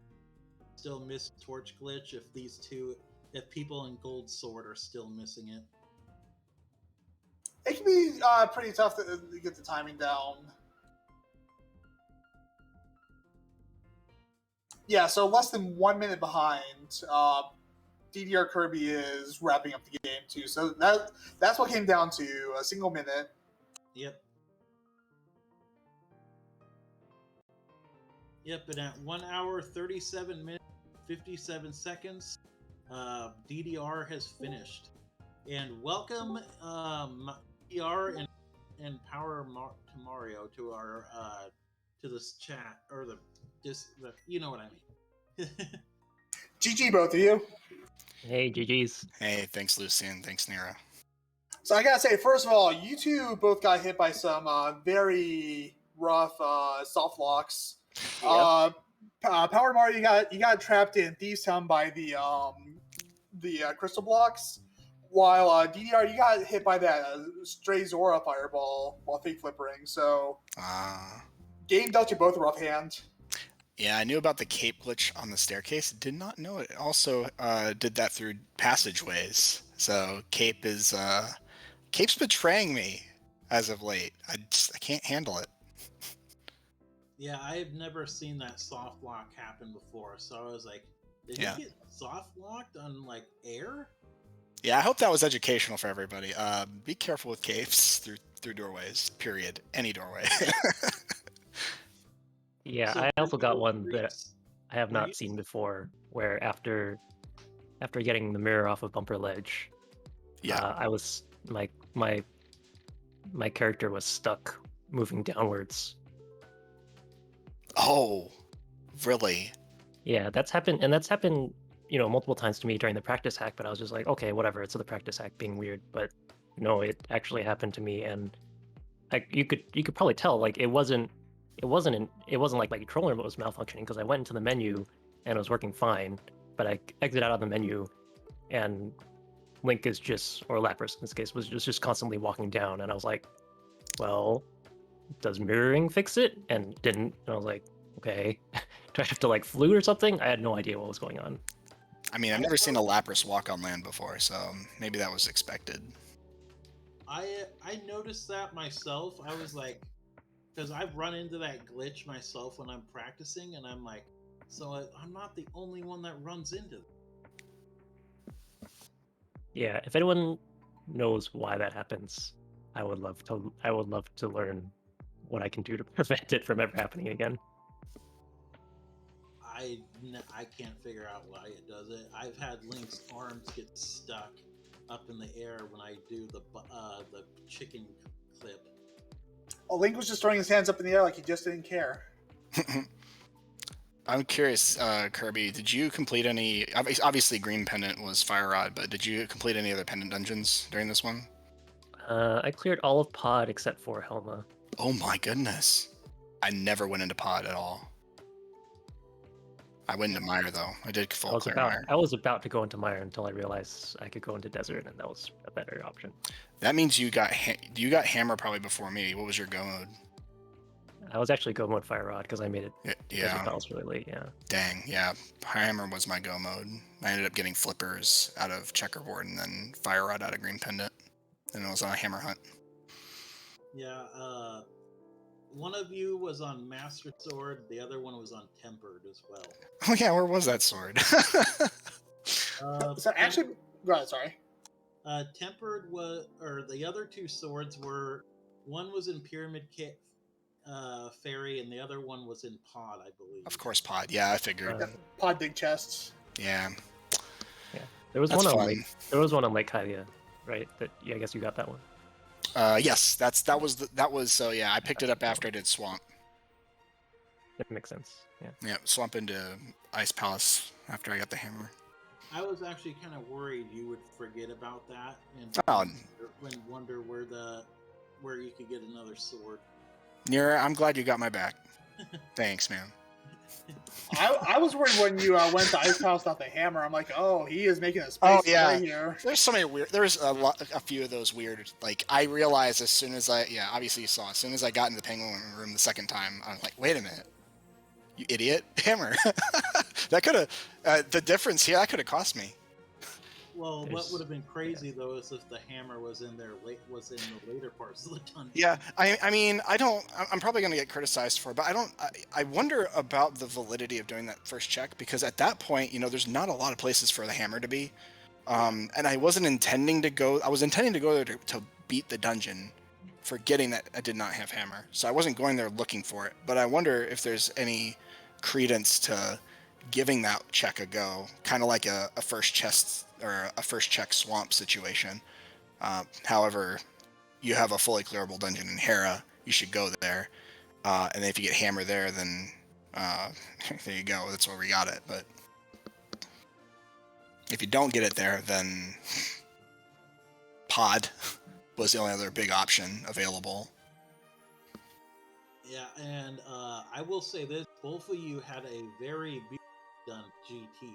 still miss Torch Glitch if people in Gold Sword are still missing it. It can be pretty tough to get the timing down. Yeah, so less than 1 minute behind. DDRKirby is wrapping up the game too. So that's what came down to, a single minute. Yep. Yep, and at 1 hour, 37 minutes, 57 seconds, DDR has finished. And welcome DDR and PowerToMario to our to this chat, or the you know what I mean. GG, both of you. Hey, GG's. Hey, thanks, Lucien. Thanks, Nira. So I gotta say, first of all, you two both got hit by some very rough soft locks. Power Mario, you got trapped in Thieves Town by the crystal blocks, while DDR, you got hit by that stray Zora fireball while fake flippering. So game dealt you both a rough hand. Yeah, I knew about the cape glitch on the staircase. Did not know it also did that through passageways. So Cape's betraying me as of late. I can't handle it. Yeah, I've never seen that soft lock happen before, so I was like, did he get soft locked on like air? Yeah, I hope that was educational for everybody. Be careful with capes through doorways. Period. Any doorway. Yeah, So I also got one that Greece- I have not seen before, where after getting the mirror off of bumper ledge, I was my character was stuck moving downwards. Oh, really? Yeah, that's happened, and that's happened, multiple times to me during the practice hack. But I was just like, okay, whatever. It's the practice hack being weird, but no, it actually happened to me, and you could probably tell like it wasn't like my controller was malfunctioning, because I went into the menu and it was working fine, but I exit out of the menu and Link is just, or Lapras in this case, was just constantly walking down, and I was like, well, does mirroring fix it? And it didn't. And I was like, okay, do I have to like flute or something? I had no idea what was going on. I mean, I've never seen a Lapras walk on land before, so maybe that was expected. I noticed that myself. I was like, because I've run into that glitch myself when I'm practicing, and I'm like, so I'm not the only one that runs into it. Yeah, if anyone knows why that happens, I would love to learn what I can do to prevent it from ever happening again. I can't figure out why it does it. I've had Link's arms get stuck up in the air when I do the chicken clip. Oh, Link was just throwing his hands up in the air like he just didn't care. I'm curious, Kirby, did you complete any... Obviously, Green Pendant was Fire Rod, but did you complete any other Pendant dungeons during this one? I cleared all of Pod except for Helma. Oh my goodness. I never went into Pod at all. I went into Mire, though. I did full clear Mire. I was about to go into Mire until I realized I could go into Desert, and that was a better option. That means you got Hammer probably before me. What was your go mode? I was actually go mode Fire Rod because I made it yeah. battles really late, yeah. Dang, yeah. Hammer was my go mode. I ended up getting Flippers out of Checkerboard and then Fire Rod out of Green Pendant. And it was on a Hammer hunt. Yeah, one of you was on Master Sword, the other one was on Tempered as well. Oh yeah, where was that sword? So actually, right, sorry. Tempered was, or the other two swords were, one was in Pyramid Kit Fairy, and the other one was in Pod, I believe. Of course, Pod. Yeah, I figured. Pod big chests. Yeah. Yeah. There was one on Lake Hylia, right? I guess you got that one. Yes, that was so yeah, I picked it up after I did Swamp. That makes sense. Yeah. Yeah, Swamp into Ice Palace after I got the hammer. I was actually kind of worried you would forget about that and wonder where you could get another sword. Nira, I'm glad you got my back. Thanks, man. I was worried when you went to Ice Palace without the hammer. I'm like, oh, he is making a space right here. There's so many weird. There's a few of those weird. Like I realized as soon as obviously you saw. As soon as I got in the penguin room the second time, I was like, wait a minute, you idiot, hammer. That could have the difference here. That could have cost me. Well, what would have been crazy though is if the hammer was in the later parts of the dungeon. Yeah, I mean, I'm probably going to get criticized for it, but I wonder about the validity of doing that first check, because at that point, there's not a lot of places for the hammer to be. And I wasn't intending to go, I was intending to go there to beat the dungeon, forgetting that I did not have hammer. So I wasn't going there looking for it, but I wonder if there's any credence to giving that check a go, kind of like a first chest or a first check swamp situation. However, you have a fully clearable dungeon in Hera, you should go there. And if you get hammer there, then there you go. That's where we got it. But if you don't get it there, then Pod was the only other big option available. Yeah, and I will say this: both of you had a very beautifully done GT.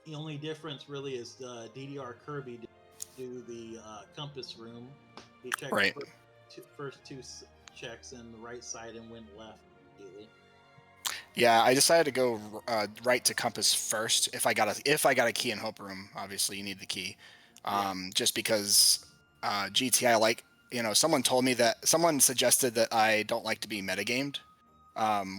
The only difference really is DDRKirby didn't do the compass room. He checked Right. the first two checks in the right side and went left immediately. Yeah, I decided to go right to compass first. If I got a key in Hope Room, obviously you need the key. Just because GT, someone suggested that I don't like to be metagamed,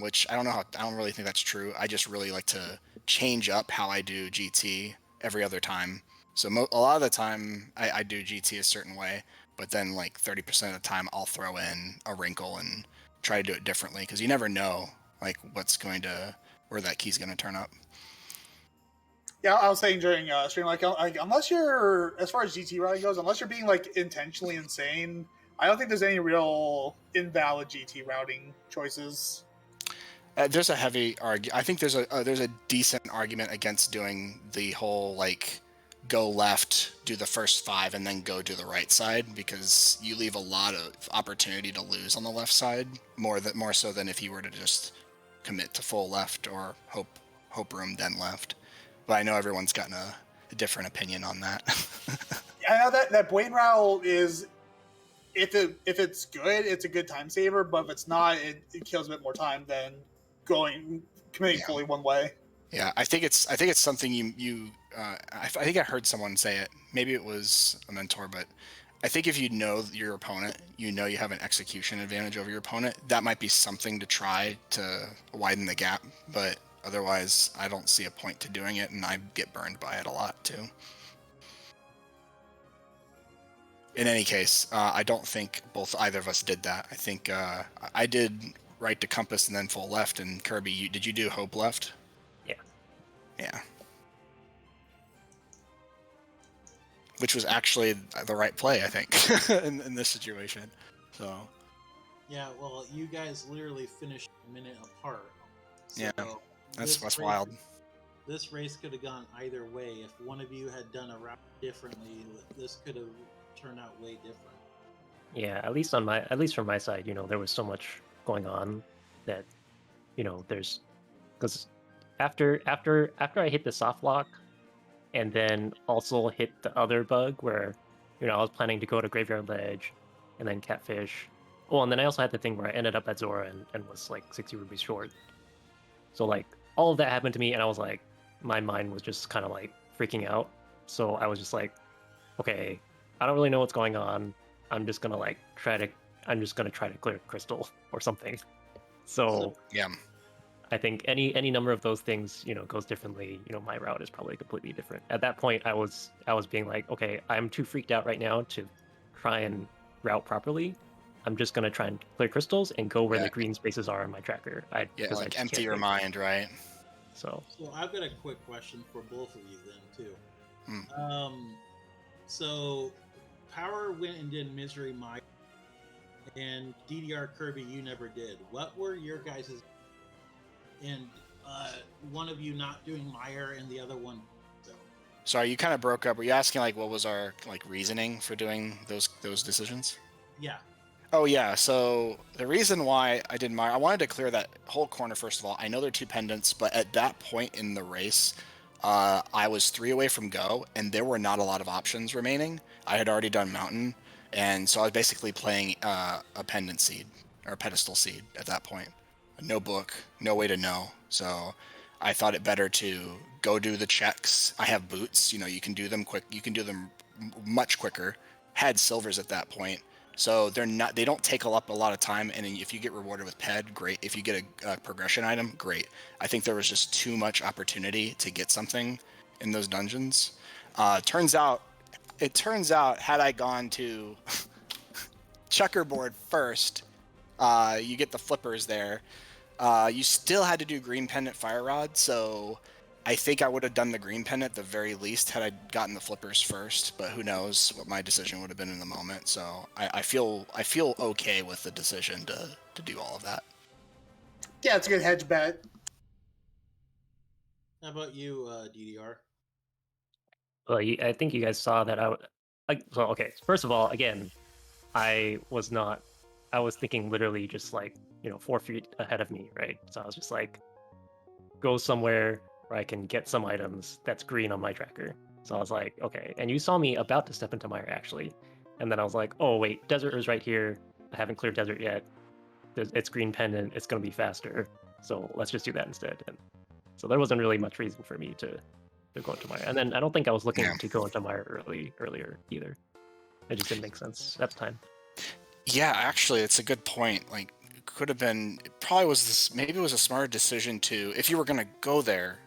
which I don't really think that's true. I just really like to change up how I do GT every other time. So a lot of the time I do GT a certain way, but then like 30% of the time I'll throw in a wrinkle and try to do it differently because you never know like where that key's going to turn up. Yeah, I was saying during stream, like unless you're, as far as GT routing goes, unless you're being like intentionally insane, I don't think there's any real invalid GT routing choices. There's a heavy I think there's a decent argument against doing the whole like go left, do the first 5, and then go to the right side because you leave a lot of opportunity to lose on the left side more so than if you were to just commit to full left or hope room then left. But I know everyone's gotten a different opinion on that. I know that Blaine route is, if it's good, it's a good time saver, but if it's not, it kills a bit more time than committing fully one way. Yeah, I think it's something I think I heard someone say it. Maybe it was a mentor, but I think if you know your opponent, you have an execution advantage over your opponent. That might be something to try to widen the gap, but otherwise, I don't see a point to doing it, and I get burned by it a lot too. In any case, I don't think either of us did that. I think I did right to compass and then full left, and Kirby, did you do hope left? Yeah. Yeah. Which was actually the right play, I think, in this situation. So. Yeah, well, you guys literally finished a minute apart. So yeah, that's wild. This race could have gone either way. If one of you had done a route differently, this could have turned out way different. Yeah, at least from my side, there was so much going on that, there's, because after I hit the soft lock, and then also hit the other bug where, I was planning to go to Graveyard Ledge, and then Catfish. Well, and then I also had the thing where I ended up at Zora and was like 60 rupees short. So like all of that happened to me, and I was like, my mind was just kind of like freaking out. So I was just like, okay, I don't really know what's going on. I'm just gonna try to clear crystal or something. So yeah, I think any number of those things, goes differently. My route is probably completely different. At that point, I was being like, okay, I'm too freaked out right now to try and route properly. I'm just gonna try and clear crystals and go where the green spaces are on my tracker. Like empty your mind, right? So I've got a quick question for both of you then too. So Power went and did Misery Mire, and DDRKirby you never did. What were your guys's? And one of you not doing Mire and the other one. Sorry, you kind of broke up. Were you asking what was our reasoning for doing those decisions? Yeah. Oh yeah. So the reason why I did Mire, I wanted to clear that whole corner first of all. I know they're 2 pendants, but at that point in the race, I was 3 away from go, and there were not a lot of options remaining. I had already done Mountain, and so I was basically playing a pendant seed or a pedestal seed at that point. No book, no way to know. So I thought it better to go do the checks. I have boots, you can do them quick. You can do them much quicker. Had silvers at that point. So they don't take up a lot of time. And if you get rewarded with ped, great. If you get a progression item, great. I think there was just too much opportunity to get something in those dungeons. It turns out, had I gone to checkerboard first, you get the flippers there. You still had to do green pendant fire rod, so I think I would have done the green pendant at the very least had I gotten the flippers first, but who knows what my decision would have been in the moment. So I feel okay with the decision to do all of that. Yeah, it's a good hedge bet. How about you, DDR? Well, I think you guys saw that okay. First of all, again, I was not I was thinking literally just like, 4 feet ahead of me, right? So I was just like, go somewhere where I can get some items that's green on my tracker. So I was like, okay. And you saw me about to step into Mire actually. And then I was like, oh wait, desert is right here. I haven't cleared desert yet. It's green pendant. It's going to be faster. So let's just do that instead. And so there wasn't really much reason for me to go into Mire. And then I don't think I was looking to go into Mire earlier either. It just didn't make sense at the time. Yeah, actually, it's a good point. Like, it could have been, it probably was this, maybe it was a smarter decision to, if you were going to go there,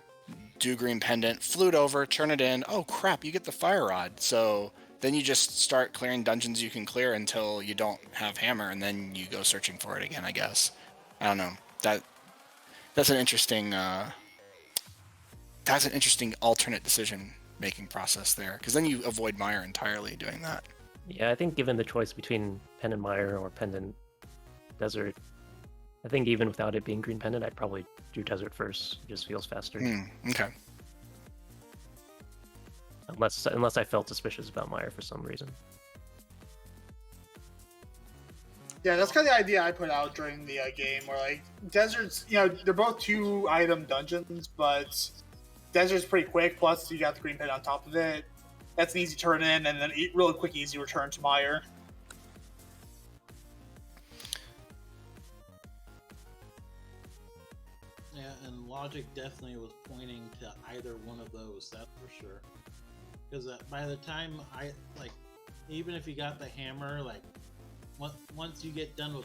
do green pendant, flute over, turn it in. Oh crap, you get the fire rod. So then you just start clearing dungeons you can clear until you don't have hammer, and then you go searching for it again, I guess. I don't know. That's an interesting alternate decision making process there, because then you avoid Mire entirely doing that. Yeah, I think given the choice between Pendant Mire or Pendant Desert, I think even without it being green pendant, I'd probably do desert first. It just feels faster. Okay. Unless I felt suspicious about Mire for some reason. Yeah, that's kind of the idea I put out during the game, where like deserts, they're both 2-item dungeons, but desert's pretty quick. Plus, you got the green pit on top of it. That's an easy turn in, and then really quick, easy return to Mire. Yeah, and logic definitely was pointing to either one of those. That's for sure. Because by the time even if you got the hammer, like once you get done with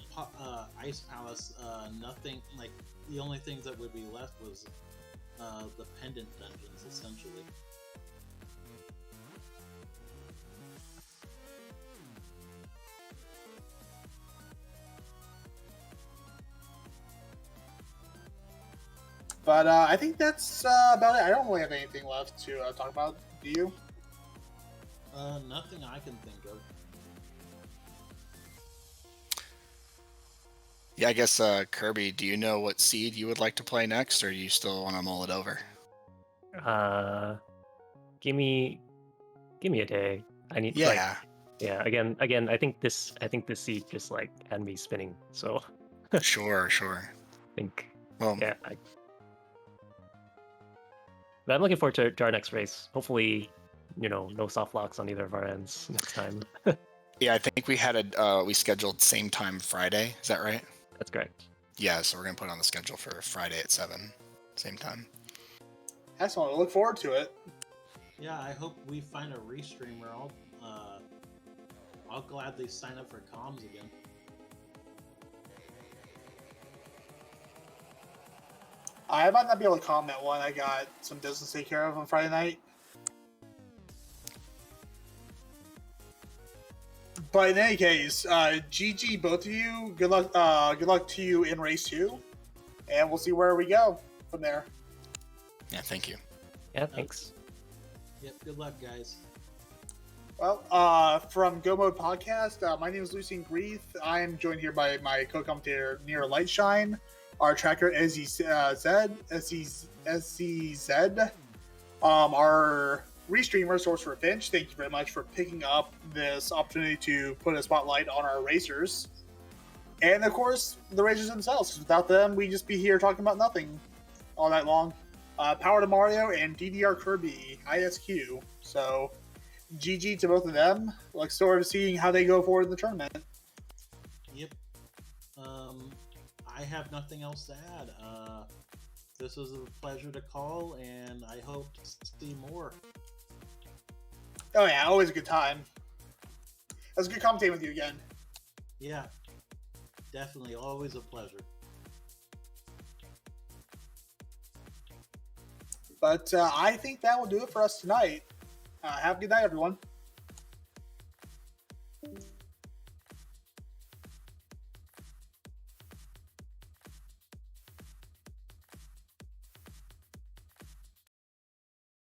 Ice Palace, nothing, like the only things that would be left was the pendant dungeons, essentially. But I think that's about it. I don't really have anything left to talk about. Do you? Nothing I can think of. Yeah, I guess Kirby, do you know what seed you would like to play next, or do you still want to mull it over? Give me a day. I need again. I think this seed just like had me spinning. So Sure. I think Well, yeah. But I'm looking forward to our next race. Hopefully, no soft locks on either of our ends next time. yeah, I think we had we scheduled same time Friday. Is that right? That's correct. Yeah, so we're gonna put it on the schedule for Friday at 7, same time. Excellent. I look forward to it. Yeah, I hope we find a restreamer. I'll gladly sign up for comms again. I might not be able to comment one. I got some business to take care of on Friday night. But in any case, GG both of you. Good luck. Good luck to you in race 2, and we'll see where we go from there. Yeah, thank you. Yeah, thanks. Yep, good luck, guys. Well, from Go Mode Podcast, my name is LucienGreeth. I am joined here by my co-commentator Nira Lightshine, our tracker Ehseezed, our restreamer SorcerorFinch. Thank you very much for picking up this opportunity to put a spotlight on our racers, and of course the racers themselves. Without them, we'd just be here talking about nothing all night long. PowerToMario and DDRKirby ISQ. So, GG to both of them. Look forward to seeing how they go forward in the tournament. Yep. I have nothing else to add. This was a pleasure to call, and I hope to see more. Oh yeah, always a good time. It was good commentating with you again. Yeah, definitely, always a pleasure. But I think that will do it for us tonight. Have a good night, everyone.